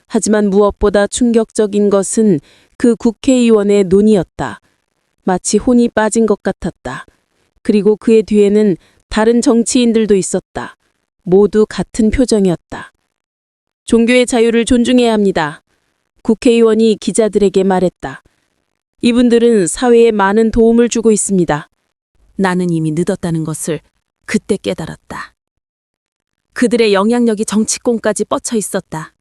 하지만 무엇보다 충격적인 것은 그 국회의원의 눈이었다. 마치 혼이 빠진 것 같았다. 그리고 그의 뒤에는 다른 정치인들도 있었다. 모두 같은 표정이었다. 종교의 자유를 존중해야 합니다. 국회의원이 기자들에게 말했다. 이분들은 사회에 많은 도움을 주고 있습니다. 나는 이미 늦었다는 것을 그때 깨달았다. 그들의 영향력이 정치권까지 뻗쳐 있었다.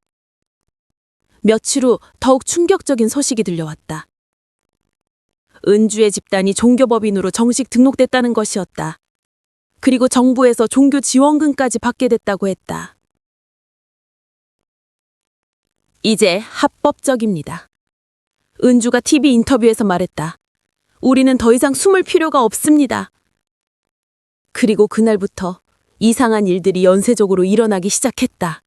며칠 후 더욱 충격적인 소식이 들려왔다. 은주의 집단이 종교법인으로 정식 등록됐다는 것이었다. 그리고 정부에서 종교 지원금까지 받게 됐다고 했다. 이제 합법적입니다. 은주가 TV 인터뷰에서 말했다. 우리는 더 이상 숨을 필요가 없습니다. 그리고 그날부터 이상한 일들이 연쇄적으로 일어나기 시작했다.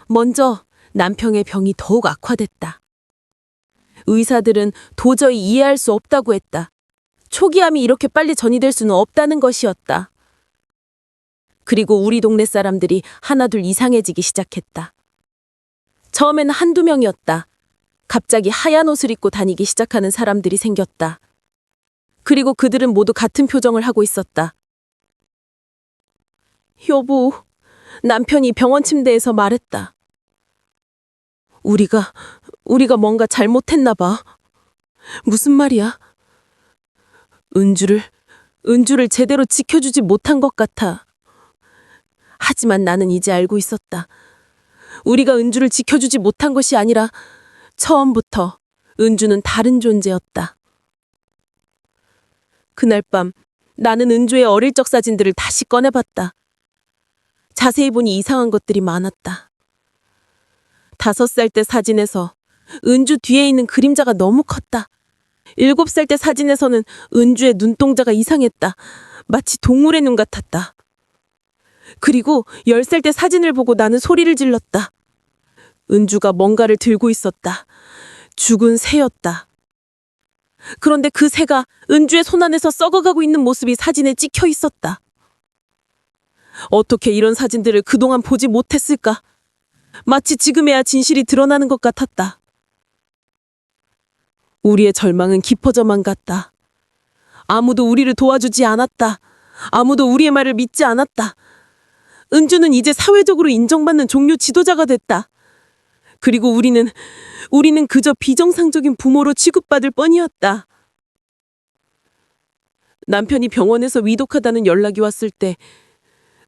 먼저 남편의 병이 더욱 악화됐다. 의사들은 도저히 이해할 수 없다고 했다. 초기암이 이렇게 빨리 전이될 수는 없다는 것이었다. 그리고 우리 동네 사람들이 하나둘 이상해지기 시작했다. 처음에는 한두 명이었다. 갑자기 하얀 옷을 입고 다니기 시작하는 사람들이 생겼다. 그리고 그들은 모두 같은 표정을 하고 있었다. 여보, 남편이 병원 침대에서 말했다. 우리가 뭔가 잘못했나 봐. 무슨 말이야? 은주를 제대로 지켜주지 못한 것 같아. 하지만 나는 이제 알고 있었다. 우리가 은주를 지켜주지 못한 것이 아니라 처음부터 은주는 다른 존재였다. 그날 밤 나는 은주의 어릴 적 사진들을 다시 꺼내봤다. 자세히 보니 이상한 것들이 많았다. 5살 때 사진에서 은주 뒤에 있는 그림자가 너무 컸다. 7살 때 사진에서는 은주의 눈동자가 이상했다. 마치 동물의 눈 같았다. 그리고 10살 때 사진을 보고 나는 소리를 질렀다. 은주가 뭔가를 들고 있었다. 죽은 새였다. 그런데 그 새가 은주의 손 안에서 썩어가고 있는 모습이 사진에 찍혀 있었다. 어떻게 이런 사진들을 그동안 보지 못했을까? 마치 지금에야 진실이 드러나는 것 같았다. 우리의 절망은 깊어져만 갔다. 아무도 우리를 도와주지 않았다. 아무도 우리의 말을 믿지 않았다. 은주는 이제 사회적으로 인정받는 종교 지도자가 됐다. 그리고 우리는 그저 비정상적인 부모로 취급받을 뻔이었다. 남편이 병원에서 위독하다는 연락이 왔을 때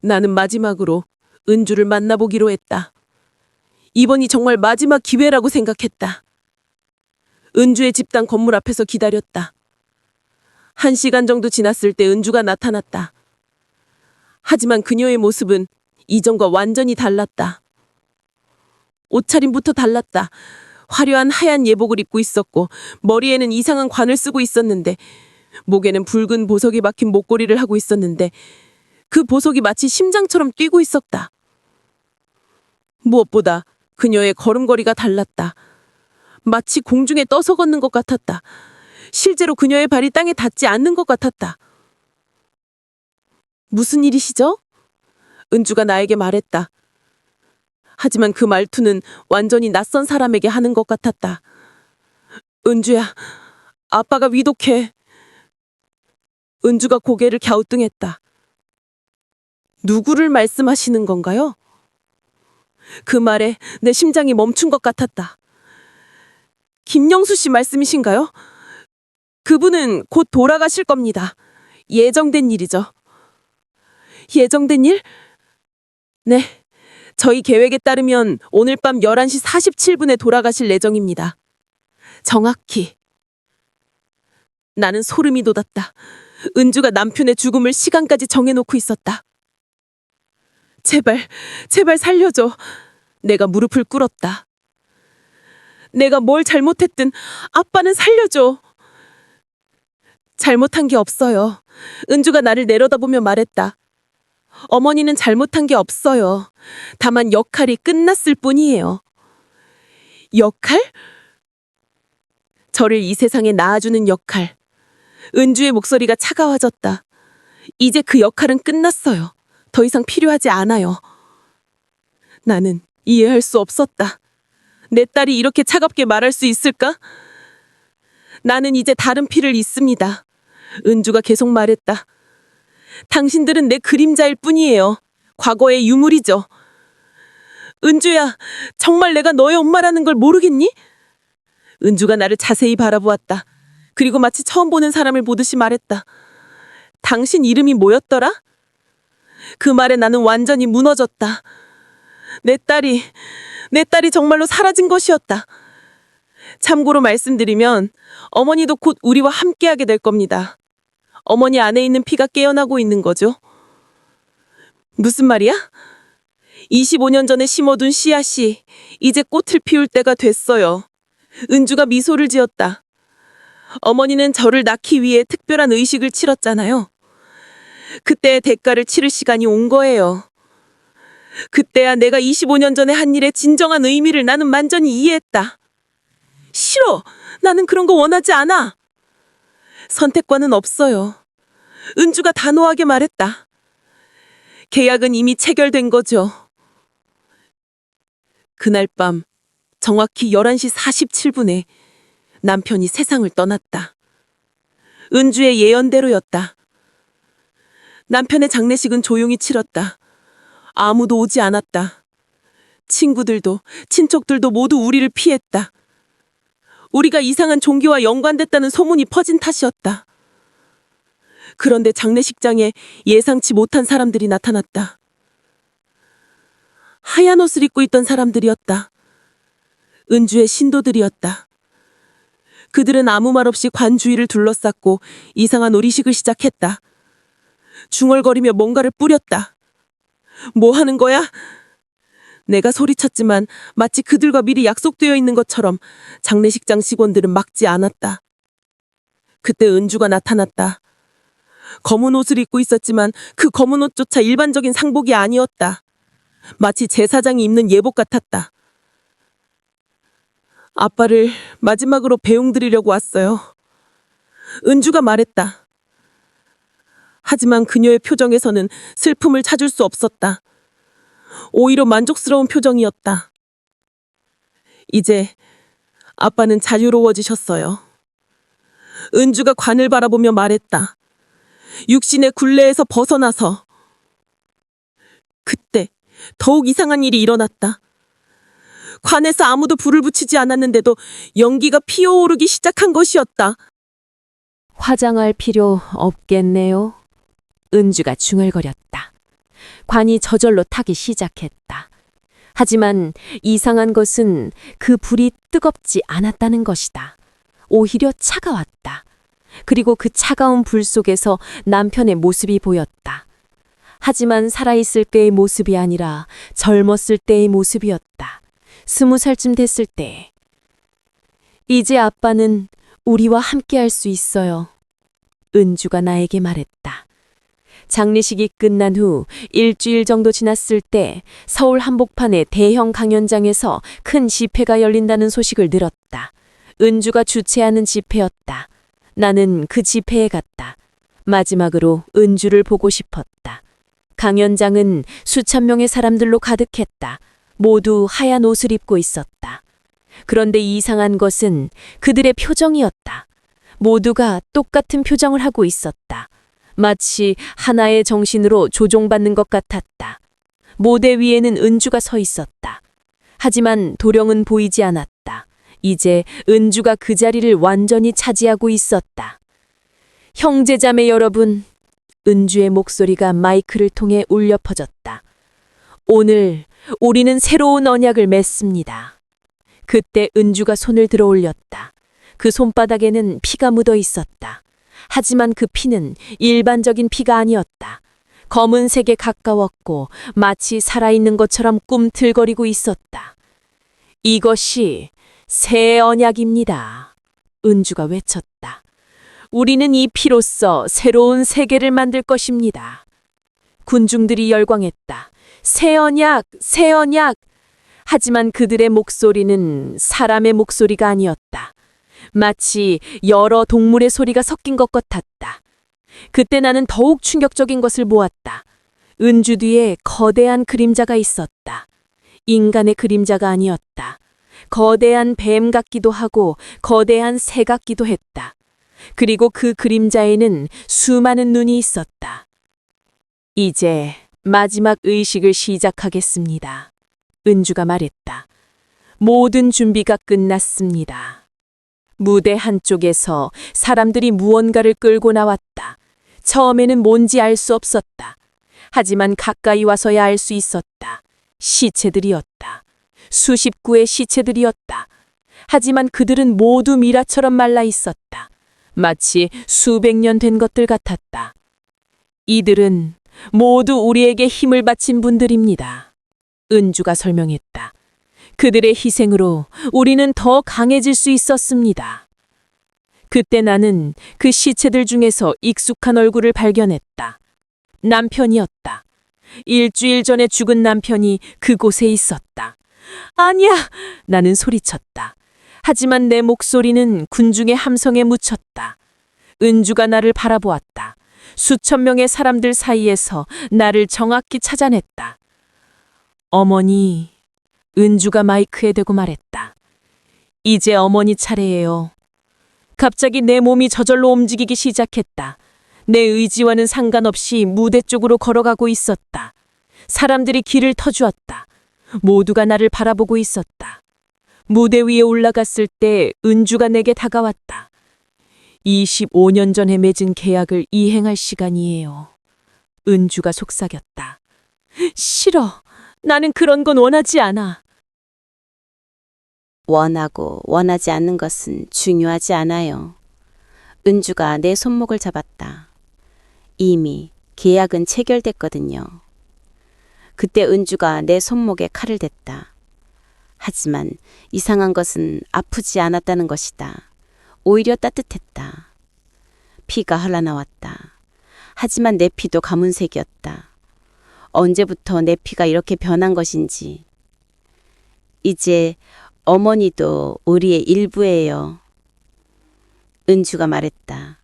나는 마지막으로 은주를 만나보기로 했다. 이번이 정말 마지막 기회라고 생각했다. 은주의 집단 건물 앞에서 기다렸다. 1시간 정도 지났을 때 은주가 나타났다. 하지만 그녀의 모습은 이전과 완전히 달랐다. 옷차림부터 달랐다. 화려한 하얀 예복을 입고 있었고 머리에는 이상한 관을 쓰고 있었는데 목에는 붉은 보석이 박힌 목걸이를 하고 있었는데 그 보석이 마치 심장처럼 뛰고 있었다. 무엇보다 그녀의 걸음걸이가 달랐다. 마치 공중에 떠서 걷는 것 같았다. 실제로 그녀의 발이 땅에 닿지 않는 것 같았다. 무슨 일이시죠? 은주가 나에게 말했다. 하지만 그 말투는 완전히 낯선 사람에게 하는 것 같았다. 은주야, 아빠가 위독해. 은주가 고개를 갸우뚱했다. 누구를 말씀하시는 건가요? 그 말에 내 심장이 멈춘 것 같았다. 김영수 씨 말씀이신가요? 그분은 곧 돌아가실 겁니다. 예정된 일이죠. 예정된 일? 네. 저희 계획에 따르면 오늘 밤 11시 47분에 돌아가실 예정입니다. 정확히. 나는 소름이 돋았다. 은주가 남편의 죽음을 시간까지 정해놓고 있었다. 제발 살려줘. 내가 무릎을 꿇었다. 내가 뭘 잘못했든 아빠는 살려줘. 잘못한 게 없어요. 은주가 나를 내려다보며 말했다. 어머니는 잘못한 게 없어요. 다만 역할이 끝났을 뿐이에요. 역할? 저를 이 세상에 낳아주는 역할. 은주의 목소리가 차가워졌다. 이제 그 역할은 끝났어요. 더 이상 필요하지 않아요. 나는 이해할 수 없었다. 내 딸이 이렇게 차갑게 말할 수 있을까? 나는 이제 다른 피를 잇습니다. 은주가 계속 말했다. 당신들은 내 그림자일 뿐이에요. 과거의 유물이죠. 은주야, 정말 내가 너의 엄마라는 걸 모르겠니? 은주가 나를 자세히 바라보았다. 그리고 마치 처음 보는 사람을 보듯이 말했다. 당신 이름이 뭐였더라? 그 말에 나는 완전히 무너졌다. 내 딸이 정말로 사라진 것이었다. 참고로 말씀드리면 어머니도 곧 우리와 함께하게 될 겁니다. 어머니 안에 있는 피가 깨어나고 있는 거죠. 무슨 말이야? 25년 전에 심어둔 씨앗이 이제 꽃을 피울 때가 됐어요. 은주가 미소를 지었다. 어머니는 저를 낳기 위해 특별한 의식을 치렀잖아요. 그때의 대가를 치를 시간이 온 거예요. 그때야 내가 25년 전에 한 일의 진정한 의미를 나는 완전히 이해했다. 싫어! 나는 그런 거 원하지 않아! 선택권은 없어요. 은주가 단호하게 말했다. 계약은 이미 체결된 거죠. 그날 밤 정확히 11시 47분에 남편이 세상을 떠났다. 은주의 예언대로였다. 남편의 장례식은 조용히 치렀다. 아무도 오지 않았다. 친구들도 친척들도 모두 우리를 피했다. 우리가 이상한 종교와 연관됐다는 소문이 퍼진 탓이었다. 그런데 장례식장에 예상치 못한 사람들이 나타났다. 하얀 옷을 입고 있던 사람들이었다. 은주의 신도들이었다. 그들은 아무 말 없이 관 주위를 둘러쌌고 이상한 오리식을 시작했다. 중얼거리며 뭔가를 뿌렸다. 뭐 하는 거야? 내가 소리쳤지만 마치 그들과 미리 약속되어 있는 것처럼 장례식장 직원들은 막지 않았다. 그때 은주가 나타났다. 검은 옷을 입고 있었지만 그 검은 옷조차 일반적인 상복이 아니었다. 마치 제사장이 입는 예복 같았다. 아빠를 마지막으로 배웅드리려고 왔어요. 은주가 말했다. 하지만 그녀의 표정에서는 슬픔을 찾을 수 없었다. 오히려 만족스러운 표정이었다. 이제 아빠는 자유로워지셨어요. 은주가 관을 바라보며 말했다. 육신의 굴레에서 벗어나서. 그때 더욱 이상한 일이 일어났다. 관에서 아무도 불을 붙이지 않았는데도 연기가 피어오르기 시작한 것이었다. 화장할 필요 없겠네요. 은주가 중얼거렸다. 관이 저절로 타기 시작했다. 하지만 이상한 것은 그 불이 뜨겁지 않았다는 것이다. 오히려 차가웠다. 그리고 그 차가운 불 속에서 남편의 모습이 보였다. 하지만 살아있을 때의 모습이 아니라 젊었을 때의 모습이었다. 20살쯤 됐을 때. 이제 아빠는 우리와 함께할 수 있어요. 은주가 나에게 말했다. 장례식이 끝난 후 일주일 정도 지났을 때 서울 한복판의 대형 강연장에서 큰 집회가 열린다는 소식을 들었다. 은주가 주최하는 집회였다. 나는 그 집회에 갔다. 마지막으로 은주를 보고 싶었다. 강연장은 수천 명의 사람들로 가득했다. 모두 하얀 옷을 입고 있었다. 그런데 이상한 것은 그들의 표정이었다. 모두가 똑같은 표정을 하고 있었다. 마치 하나의 정신으로 조종받는 것 같았다. 무대 위에는 은주가 서 있었다. 하지만 도령은 보이지 않았다. 이제 은주가 그 자리를 완전히 차지하고 있었다. 형제자매 여러분, 은주의 목소리가 마이크를 통해 울려 퍼졌다. 오늘 우리는 새로운 언약을 맺습니다. 그때 은주가 손을 들어 올렸다. 그 손바닥에는 피가 묻어 있었다. 하지만 그 피는 일반적인 피가 아니었다. 검은색에 가까웠고 마치 살아있는 것처럼 꿈틀거리고 있었다. 이것이 새 언약입니다. 은주가 외쳤다. 우리는 이 피로써 새로운 세계를 만들 것입니다. 군중들이 열광했다. 새 언약, 새 언약! 하지만 그들의 목소리는 사람의 목소리가 아니었다. 마치 여러 동물의 소리가 섞인 것 같았다. 그때 나는 더욱 충격적인 것을 보았다. 은주 뒤에 거대한 그림자가 있었다. 인간의 그림자가 아니었다. 거대한 뱀 같기도 하고 거대한 새 같기도 했다. 그리고 그 그림자에는 수많은 눈이 있었다. 이제 마지막 의식을 시작하겠습니다. 은주가 말했다. 모든 준비가 끝났습니다. 무대 한쪽에서 사람들이 무언가를 끌고 나왔다. 처음에는 뭔지 알 수 없었다. 하지만 가까이 와서야 알 수 있었다. 시체들이었다. 수십 구의 시체들이었다. 하지만 그들은 모두 미라처럼 말라 있었다. 마치 수백 년 된 것들 같았다. 이들은 모두 우리에게 힘을 바친 분들입니다. 은주가 설명했다. 그들의 희생으로 우리는 더 강해질 수 있었습니다. 그때 나는 그 시체들 중에서 익숙한 얼굴을 발견했다. 남편이었다. 일주일 전에 죽은 남편이 그곳에 있었다. 아니야! 나는 소리쳤다. 하지만 내 목소리는 군중의 함성에 묻혔다. 은주가 나를 바라보았다. 수천 명의 사람들 사이에서 나를 정확히 찾아냈다. 어머니, 은주가 마이크에 대고 말했다. 이제 어머니 차례예요. 갑자기 내 몸이 저절로 움직이기 시작했다. 내 의지와는 상관없이 무대 쪽으로 걸어가고 있었다. 사람들이 길을 터주었다. 모두가 나를 바라보고 있었다. 무대 위에 올라갔을 때 은주가 내게 다가왔다. 25년 전에 맺은 계약을 이행할 시간이에요. 은주가 속삭였다. 싫어. 나는 그런 건 원하지 않아. 원하고 원하지 않는 것은 중요하지 않아요. 은주가 내 손목을 잡았다. 이미 계약은 체결됐거든요. 그때 은주가 내 손목에 칼을 댔다. 하지만 이상한 것은 아프지 않았다는 것이다. 오히려 따뜻했다. 피가 흘러나왔다. 하지만 내 피도 가문색이었다. 언제부터 내 피가 이렇게 변한 것인지. 이제 어머니도 우리의 일부예요. 은주가 말했다.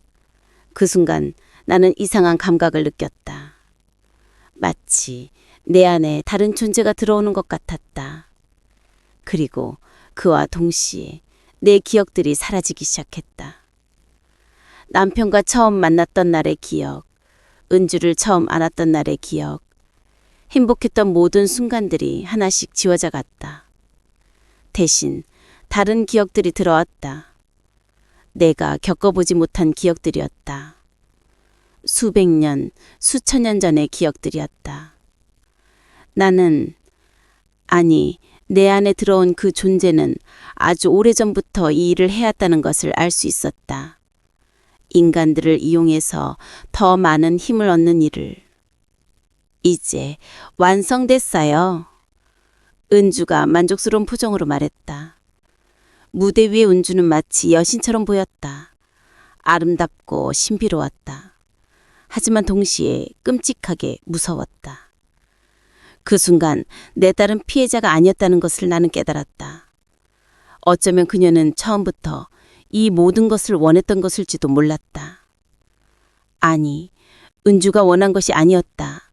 그 순간 나는 이상한 감각을 느꼈다. 마치 내 안에 다른 존재가 들어오는 것 같았다. 그리고 그와 동시에 내 기억들이 사라지기 시작했다. 남편과 처음 만났던 날의 기억, 은주를 처음 안았던 날의 기억, 행복했던 모든 순간들이 하나씩 지워져 갔다. 대신 다른 기억들이 들어왔다. 내가 겪어보지 못한 기억들이었다. 수백 년, 수천 년 전의 기억들이었다. 나는, 아니, 내 안에 들어온 그 존재는 아주 오래전부터 이 일을 해왔다는 것을 알 수 있었다. 인간들을 이용해서 더 많은 힘을 얻는 일을. 이제 완성됐어요. 은주가 만족스러운 표정으로 말했다. 무대 위의 은주는 마치 여신처럼 보였다. 아름답고 신비로웠다. 하지만 동시에 끔찍하게 무서웠다. 그 순간 내 딸은 피해자가 아니었다는 것을 나는 깨달았다. 어쩌면 그녀는 처음부터 이 모든 것을 원했던 것일지도 몰랐다. 아니, 은주가 원한 것이 아니었다.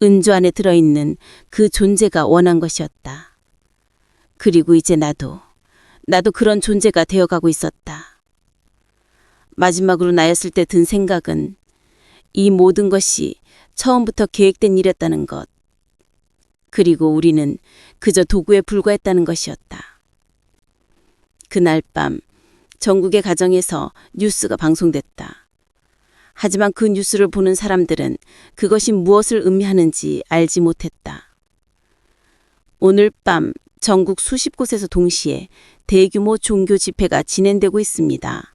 은주 안에 들어있는 그 존재가 원한 것이었다. 그리고 이제 나도 그런 존재가 되어가고 있었다. 마지막으로 나였을 때 든 생각은 이 모든 것이 처음부터 계획된 일이었다는 것. 그리고 우리는 그저 도구에 불과했다는 것이었다. 그날 밤 전국의 가정에서 뉴스가 방송됐다. 하지만 그 뉴스를 보는 사람들은 그것이 무엇을 의미하는지 알지 못했다. 오늘 밤 전국 수십 곳에서 동시에 대규모 종교 집회가 진행되고 있습니다.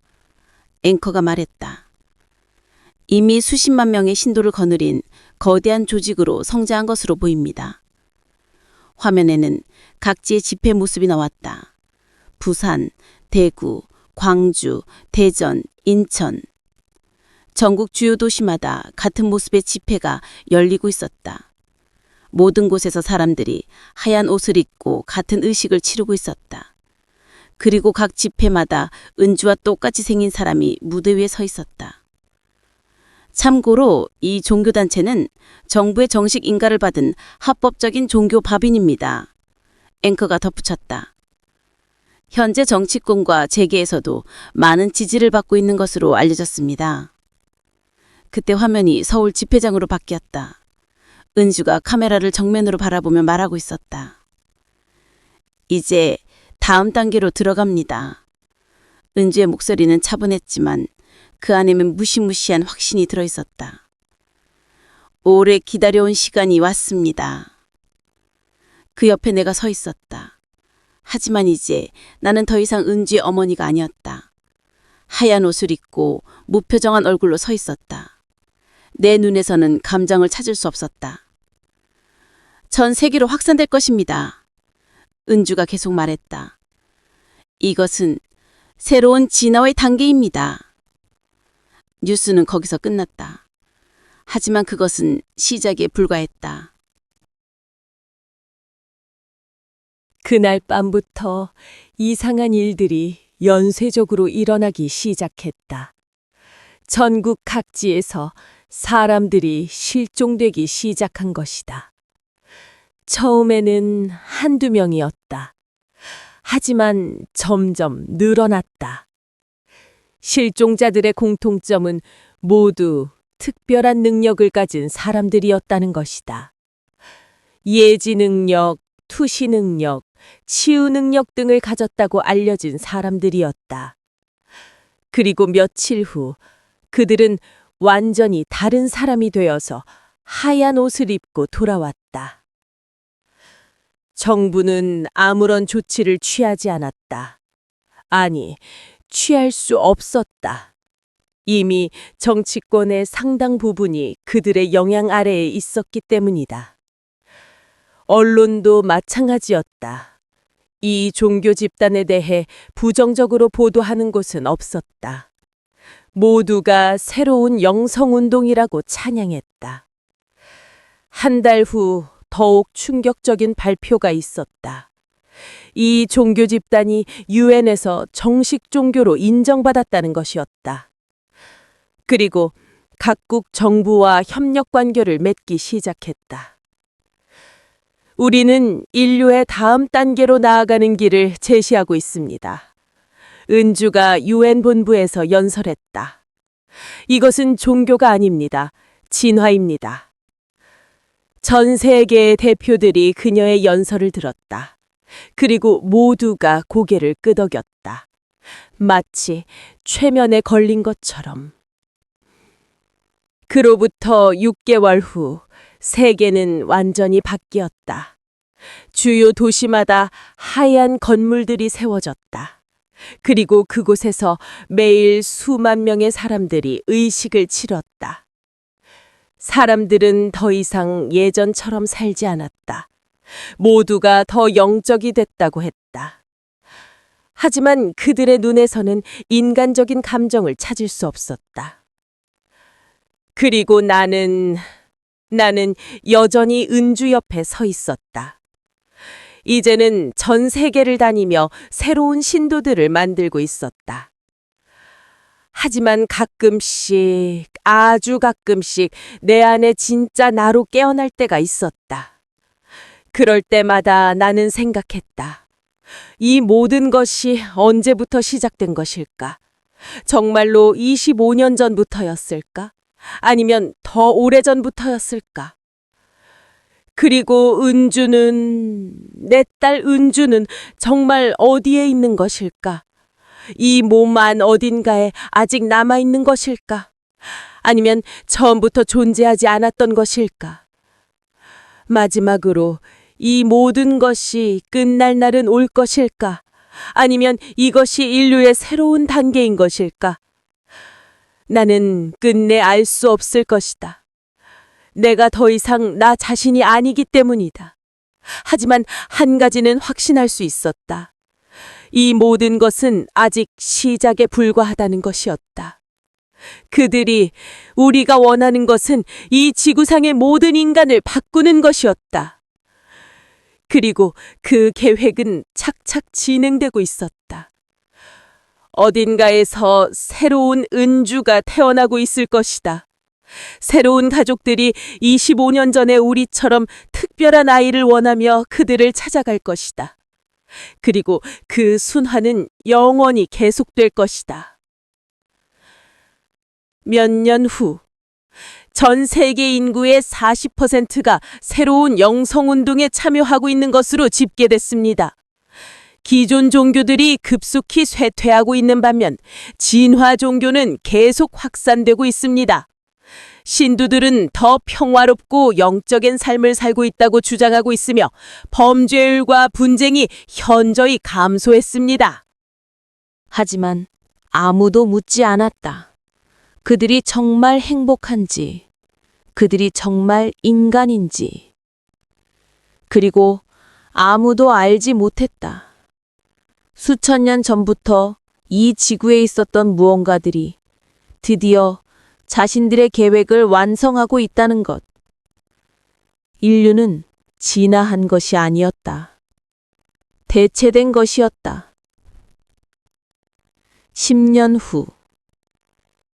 앵커가 말했다. 이미 수십만 명의 신도를 거느린 거대한 조직으로 성장한 것으로 보입니다. 화면에는 각지의 집회 모습이 나왔다. 부산, 대구, 광주, 대전, 인천. 전국 주요 도시마다 같은 모습의 집회가 열리고 있었다. 모든 곳에서 사람들이 하얀 옷을 입고 같은 의식을 치르고 있었다. 그리고 각 집회마다 은주와 똑같이 생긴 사람이 무대 위에 서 있었다. 참고로 이 종교단체는 정부의 정식 인가를 받은 합법적인 종교 법인입니다. 앵커가 덧붙였다. 현재 정치권과 재계에서도 많은 지지를 받고 있는 것으로 알려졌습니다. 그때 화면이 서울 집회장으로 바뀌었다. 은주가 카메라를 정면으로 바라보며 말하고 있었다. 이제 다음 단계로 들어갑니다. 은주의 목소리는 차분했지만 그 안에는 무시무시한 확신이 들어있었다. 오래 기다려온 시간이 왔습니다. 그 옆에 내가 서 있었다. 하지만 이제 나는 더 이상 은주의 어머니가 아니었다. 하얀 옷을 입고 무표정한 얼굴로 서 있었다. 내 눈에서는 감정을 찾을 수 없었다. 전 세계로 확산될 것입니다. 은주가 계속 말했다. 이것은 새로운 진화의 단계입니다. 뉴스는 거기서 끝났다. 하지만 그것은 시작에 불과했다. 그날 밤부터 이상한 일들이 연쇄적으로 일어나기 시작했다. 전국 각지에서 사람들이 실종되기 시작한 것이다. 처음에는 한두 명이었다. 하지만 점점 늘어났다. 실종자들의 공통점은 모두 특별한 능력을 가진 사람들이었다는 것이다. 예지 능력, 투시 능력, 치유 능력 등을 가졌다고 알려진 사람들이었다. 그리고 며칠 후 그들은 완전히 다른 사람이 되어서 하얀 옷을 입고 돌아왔다. 정부는 아무런 조치를 취하지 않았다. 아니, 취할 수 없었다. 이미 정치권의 상당 부분이 그들의 영향 아래에 있었기 때문이다. 언론도 마찬가지였다. 이 종교 집단에 대해 부정적으로 보도하는 곳은 없었다. 모두가 새로운 영성운동이라고 찬양했다. 한 달 후 더욱 충격적인 발표가 있었다. 이 종교 집단이 유엔에서 정식 종교로 인정받았다는 것이었다. 그리고 각국 정부와 협력 관계를 맺기 시작했다. 우리는 인류의 다음 단계로 나아가는 길을 제시하고 있습니다. 은주가 유엔 본부에서 연설했다. 이것은 종교가 아닙니다. 진화입니다. 전 세계의 대표들이 그녀의 연설을 들었다. 그리고 모두가 고개를 끄덕였다. 마치 최면에 걸린 것처럼. 그로부터 6개월 후 세계는 완전히 바뀌었다. 주요 도시마다 하얀 건물들이 세워졌다. 그리고 그곳에서 매일 수만 명의 사람들이 의식을 치렀다. 사람들은 더 이상 예전처럼 살지 않았다. 모두가 더 영적이 됐다고 했다. 하지만 그들의 눈에서는 인간적인 감정을 찾을 수 없었다. 그리고 나는 여전히 은주 옆에 서 있었다. 이제는 전 세계를 다니며 새로운 신도들을 만들고 있었다. 하지만 가끔씩, 아주 가끔씩 내 안에 진짜 나로 깨어날 때가 있었다. 그럴 때마다 나는 생각했다. 이 모든 것이 언제부터 시작된 것일까? 정말로 25년 전부터였을까? 아니면 더 오래전부터였을까? 그리고 내 딸 은주는 정말 어디에 있는 것일까? 이 몸 안 어딘가에 아직 남아있는 것일까? 아니면 처음부터 존재하지 않았던 것일까? 마지막으로 이 모든 것이 끝날 날은 올 것일까? 아니면 이것이 인류의 새로운 단계인 것일까? 나는 끝내 알 수 없을 것이다. 내가 더 이상 나 자신이 아니기 때문이다. 하지만 한 가지는 확신할 수 있었다. 이 모든 것은 아직 시작에 불과하다는 것이었다. 그들이 우리가 원하는 것은 이 지구상의 모든 인간을 바꾸는 것이었다. 그리고 그 계획은 착착 진행되고 있었다. 어딘가에서 새로운 은주가 태어나고 있을 것이다. 새로운 가족들이 25년 전에 우리처럼 특별한 아이를 원하며 그들을 찾아갈 것이다. 그리고 그 순환은 영원히 계속될 것이다. 몇 년 후, 전 세계 인구의 40%가 새로운 영성운동에 참여하고 있는 것으로 집계됐습니다. 기존 종교들이 급속히 쇠퇴하고 있는 반면 진화 종교는 계속 확산되고 있습니다. 신도들은 더 평화롭고 영적인 삶을 살고 있다고 주장하고 있으며 범죄율과 분쟁이 현저히 감소했습니다. 하지만 아무도 묻지 않았다. 그들이 정말 행복한지, 그들이 정말 인간인지. 그리고 아무도 알지 못했다. 수천 년 전부터 이 지구에 있었던 무언가들이 드디어 자신들의 계획을 완성하고 있다는 것. 인류는 진화한 것이 아니었다. 대체된 것이었다. 10년 후,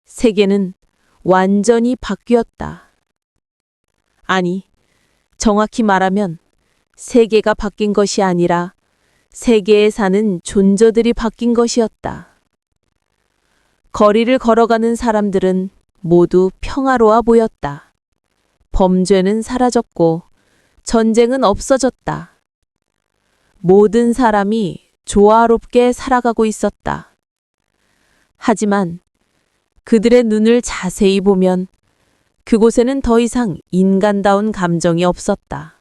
세계는 완전히 바뀌었다. 아니, 정확히 말하면 세계가 바뀐 것이 아니라 세계에 사는 존재들이 바뀐 것이었다. 거리를 걸어가는 사람들은 모두 평화로워 보였다. 범죄는 사라졌고 전쟁은 없어졌다. 모든 사람이 조화롭게 살아가고 있었다. 하지만 그들의 눈을 자세히 보면 그곳에는 더 이상 인간다운 감정이 없었다.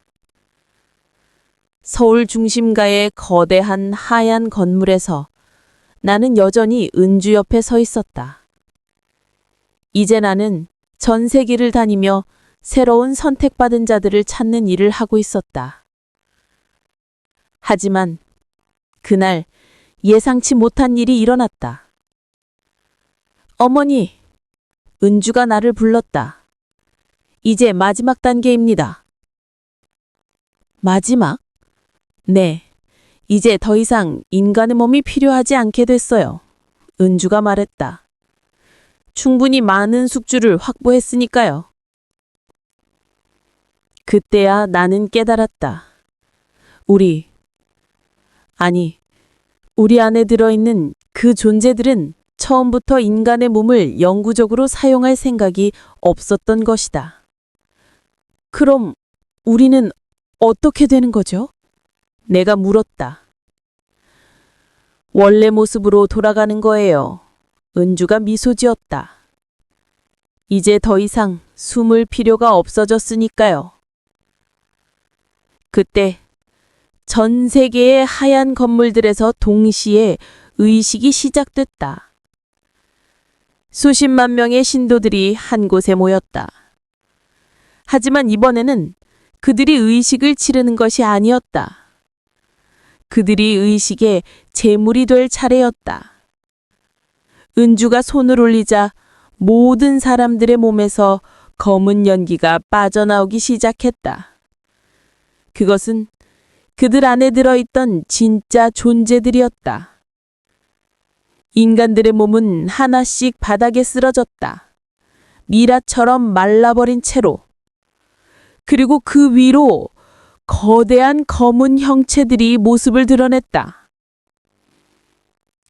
서울 중심가의 거대한 하얀 건물에서 나는 여전히 은주 옆에 서 있었다. 이제 나는 전 세계를 다니며 새로운 선택받은 자들을 찾는 일을 하고 있었다. 하지만 그날 예상치 못한 일이 일어났다. 어머니, 은주가 나를 불렀다. 이제 마지막 단계입니다. 마지막? 네, 이제 더 이상 인간의 몸이 필요하지 않게 됐어요. 은주가 말했다. 충분히 많은 숙주를 확보했으니까요. 그때야 나는 깨달았다. 우리 안에 들어있는 그 존재들은 처음부터 인간의 몸을 영구적으로 사용할 생각이 없었던 것이다. 그럼 우리는 어떻게 되는 거죠? 내가 물었다. 원래 모습으로 돌아가는 거예요. 은주가 미소 지었다. 이제 더 이상 숨을 필요가 없어졌으니까요. 그때 전 세계의 하얀 건물들에서 동시에 의식이 시작됐다. 수십만 명의 신도들이 한 곳에 모였다. 하지만 이번에는 그들이 의식을 치르는 것이 아니었다. 그들이 의식의 제물이 될 차례였다. 은주가 손을 올리자 모든 사람들의 몸에서 검은 연기가 빠져나오기 시작했다. 그것은 그들 안에 들어있던 진짜 존재들이었다. 인간들의 몸은 하나씩 바닥에 쓰러졌다. 미라처럼 말라버린 채로. 그리고 그 위로 거대한 검은 형체들이 모습을 드러냈다.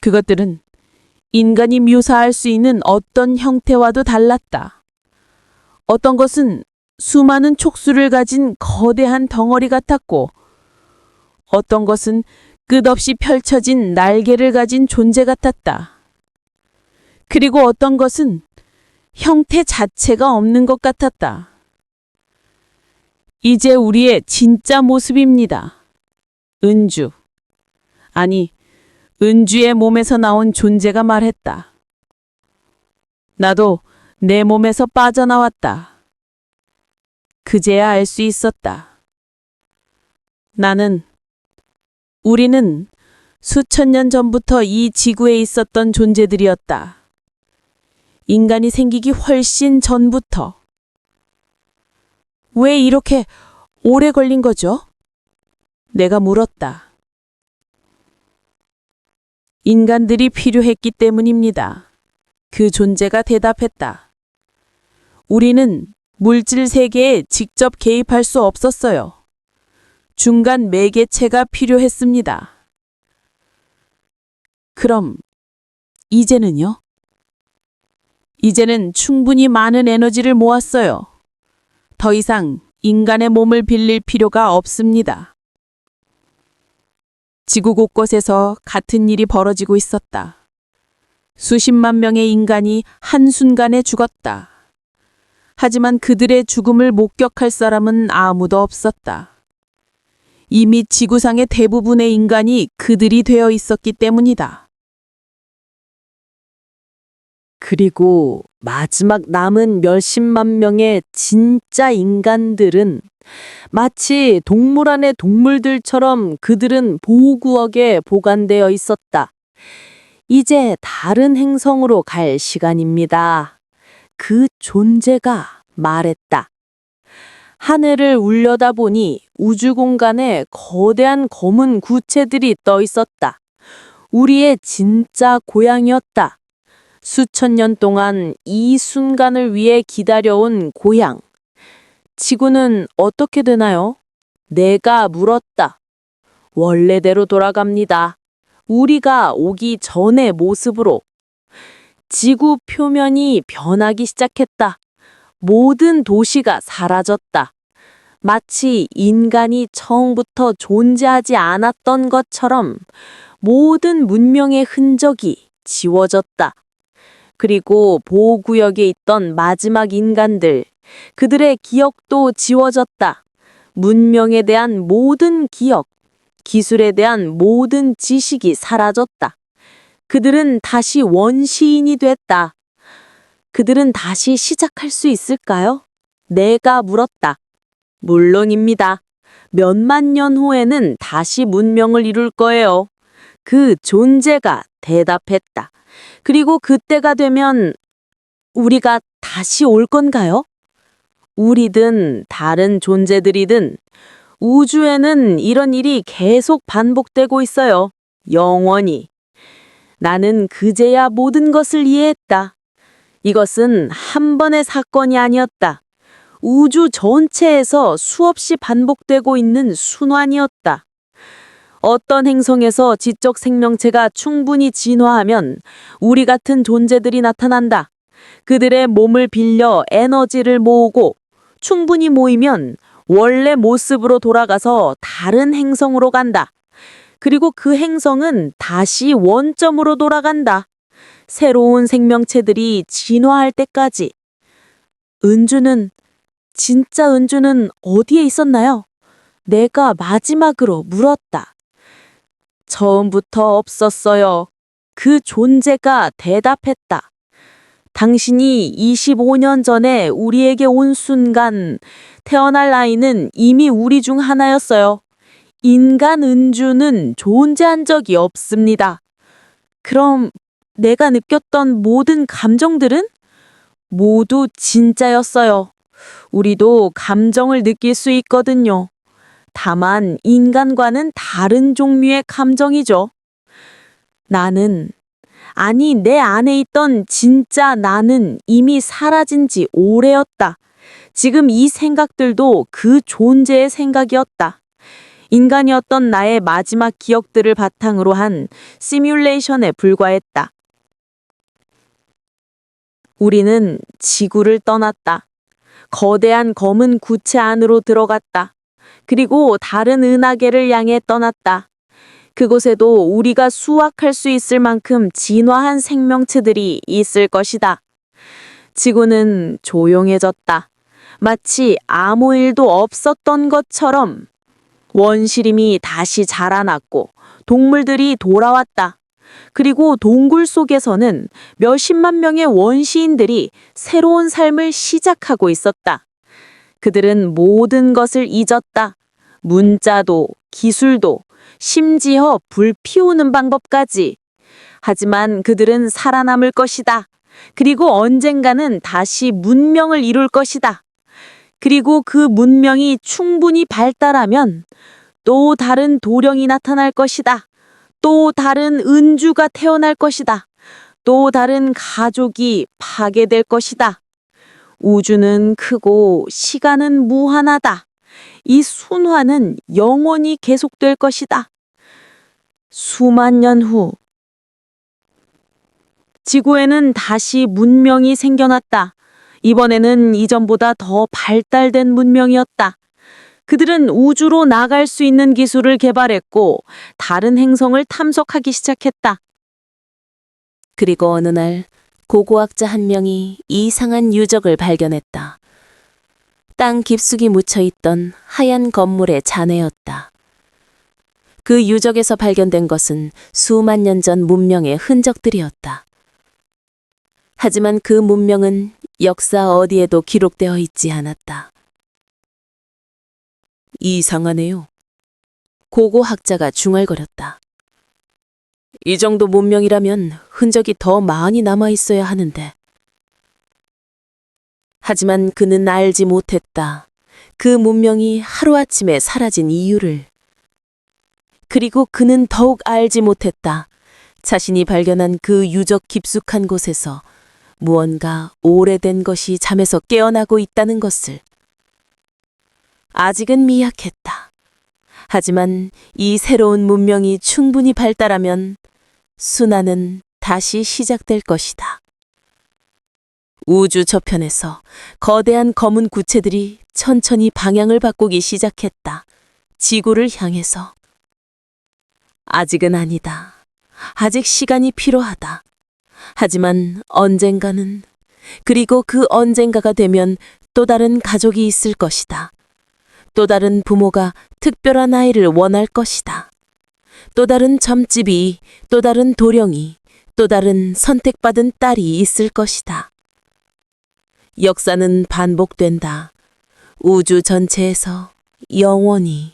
그것들은 인간이 묘사할 수 있는 어떤 형태와도 달랐다. 어떤 것은 수많은 촉수를 가진 거대한 덩어리 같았고, 어떤 것은 끝없이 펼쳐진 날개를 가진 존재 같았다. 그리고 어떤 것은 형태 자체가 없는 것 같았다. 이제 우리의 진짜 모습입니다. 은주. 아니, 은주의 몸에서 나온 존재가 말했다. 나도 내 몸에서 빠져나왔다. 그제야 알 수 있었다. 우리는 수천 년 전부터 이 지구에 있었던 존재들이었다. 인간이 생기기 훨씬 전부터. 왜 이렇게 오래 걸린 거죠? 내가 물었다. 인간들이 필요했기 때문입니다. 그 존재가 대답했다. 우리는 물질 세계에 직접 개입할 수 없었어요. 중간 매개체가 필요했습니다. 그럼 이제는요? 이제는 충분히 많은 에너지를 모았어요. 더 이상 인간의 몸을 빌릴 필요가 없습니다. 지구 곳곳에서 같은 일이 벌어지고 있었다. 수십만 명의 인간이 한순간에 죽었다. 하지만 그들의 죽음을 목격할 사람은 아무도 없었다. 이미 지구상의 대부분의 인간이 그들이 되어 있었기 때문이다. 그리고 마지막 남은 몇십만 명의 진짜 인간들은 마치 동물 안의 동물들처럼 그들은 보호구역에 보관되어 있었다. 이제 다른 행성으로 갈 시간입니다. 그 존재가 말했다. 하늘을 울려다보니 우주 공간에 거대한 검은 구체들이 떠 있었다. 우리의 진짜 고향이었다. 수천 년 동안 이 순간을 위해 기다려온 고향. 지구는 어떻게 되나요? 내가 물었다. 원래대로 돌아갑니다. 우리가 오기 전의 모습으로. 지구 표면이 변하기 시작했다. 모든 도시가 사라졌다. 마치 인간이 처음부터 존재하지 않았던 것처럼 모든 문명의 흔적이 지워졌다. 그리고 보호구역에 있던 마지막 인간들, 그들의 기억도 지워졌다. 문명에 대한 모든 기억, 기술에 대한 모든 지식이 사라졌다. 그들은 다시 원시인이 됐다. 그들은 다시 시작할 수 있을까요? 내가 물었다. 물론입니다. 몇만 년 후에는 다시 문명을 이룰 거예요. 그 존재가 대답했다. 그리고 그때가 되면 우리가 다시 올 건가요? 우리든 다른 존재들이든 우주에는 이런 일이 계속 반복되고 있어요. 영원히. 나는 그제야 모든 것을 이해했다. 이것은 한 번의 사건이 아니었다. 우주 전체에서 수없이 반복되고 있는 순환이었다. 어떤 행성에서 지적 생명체가 충분히 진화하면 우리 같은 존재들이 나타난다. 그들의 몸을 빌려 에너지를 모으고 충분히 모이면 원래 모습으로 돌아가서 다른 행성으로 간다. 그리고 그 행성은 다시 원점으로 돌아간다. 새로운 생명체들이 진화할 때까지. 진짜 은주는 어디에 있었나요? 내가 마지막으로 물었다. 처음부터 없었어요. 그 존재가 대답했다. 당신이 25년 전에 우리에게 온 순간 태어날 아이는 이미 우리 중 하나였어요. 인간 은주는 존재한 적이 없습니다. 그럼 내가 느꼈던 모든 감정들은 모두 진짜였어요. 우리도 감정을 느낄 수 있거든요. 다만 인간과는 다른 종류의 감정이죠. 내 안에 있던 진짜 나는 이미 사라진 지 오래였다. 지금 이 생각들도 그 존재의 생각이었다. 인간이었던 나의 마지막 기억들을 바탕으로 한 시뮬레이션에 불과했다. 우리는 지구를 떠났다. 거대한 검은 구체 안으로 들어갔다. 그리고 다른 은하계를 향해 떠났다. 그곳에도 우리가 수확할 수 있을 만큼 진화한 생명체들이 있을 것이다. 지구는 조용해졌다. 마치 아무 일도 없었던 것처럼 원시림이 다시 자라났고 동물들이 돌아왔다. 그리고 동굴 속에서는 몇십만 명의 원시인들이 새로운 삶을 시작하고 있었다. 그들은 모든 것을 잊었다. 문자도, 기술도, 심지어 불 피우는 방법까지. 하지만 그들은 살아남을 것이다. 그리고 언젠가는 다시 문명을 이룰 것이다. 그리고 그 문명이 충분히 발달하면 또 다른 도령이 나타날 것이다. 또 다른 은주가 태어날 것이다. 또 다른 가족이 파괴될 것이다. 우주는 크고 시간은 무한하다. 이 순환은 영원히 계속될 것이다. 수만 년 후, 지구에는 다시 문명이 생겨났다. 이번에는 이전보다 더 발달된 문명이었다. 그들은 우주로 나갈 수 있는 기술을 개발했고 다른 행성을 탐색하기 시작했다. 그리고 어느 날 고고학자 한 명이 이상한 유적을 발견했다. 땅 깊숙이 묻혀있던 하얀 건물의 잔해였다. 그 유적에서 발견된 것은 수만 년 전 문명의 흔적들이었다. 하지만 그 문명은 역사 어디에도 기록되어 있지 않았다. 이상하네요. 고고학자가 중얼거렸다. 이 정도 문명이라면 흔적이 더 많이 남아 있어야 하는데. 하지만 그는 알지 못했다. 그 문명이 하루아침에 사라진 이유를. 그리고 그는 더욱 알지 못했다. 자신이 발견한 그 유적 깊숙한 곳에서 무언가 오래된 것이 잠에서 깨어나고 있다는 것을. 아직은 미약했다. 하지만 이 새로운 문명이 충분히 발달하면 순환은 다시 시작될 것이다. 우주 저편에서 거대한 검은 구체들이 천천히 방향을 바꾸기 시작했다. 지구를 향해서. 아직은 아니다. 아직 시간이 필요하다. 하지만 언젠가는, 그리고 그 언젠가가 되면 또 다른 가족이 있을 것이다. 또 다른 부모가 특별한 아이를 원할 것이다. 또 다른 점집이, 또 다른 도령이, 또 다른 선택받은 딸이 있을 것이다. 역사는 반복된다. 우주 전체에서 영원히.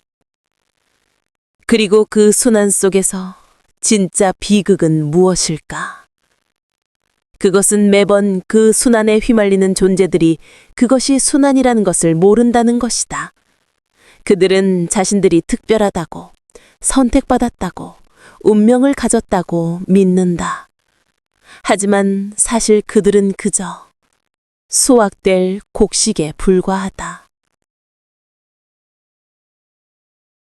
그리고 그 순환 속에서 진짜 비극은 무엇일까? 그것은 매번 그 순환에 휘말리는 존재들이 그것이 순환이라는 것을 모른다는 것이다. 그들은 자신들이 특별하다고, 선택받았다고, 운명을 가졌다고 믿는다. 하지만 사실 그들은 그저 수확될 곡식에 불과하다.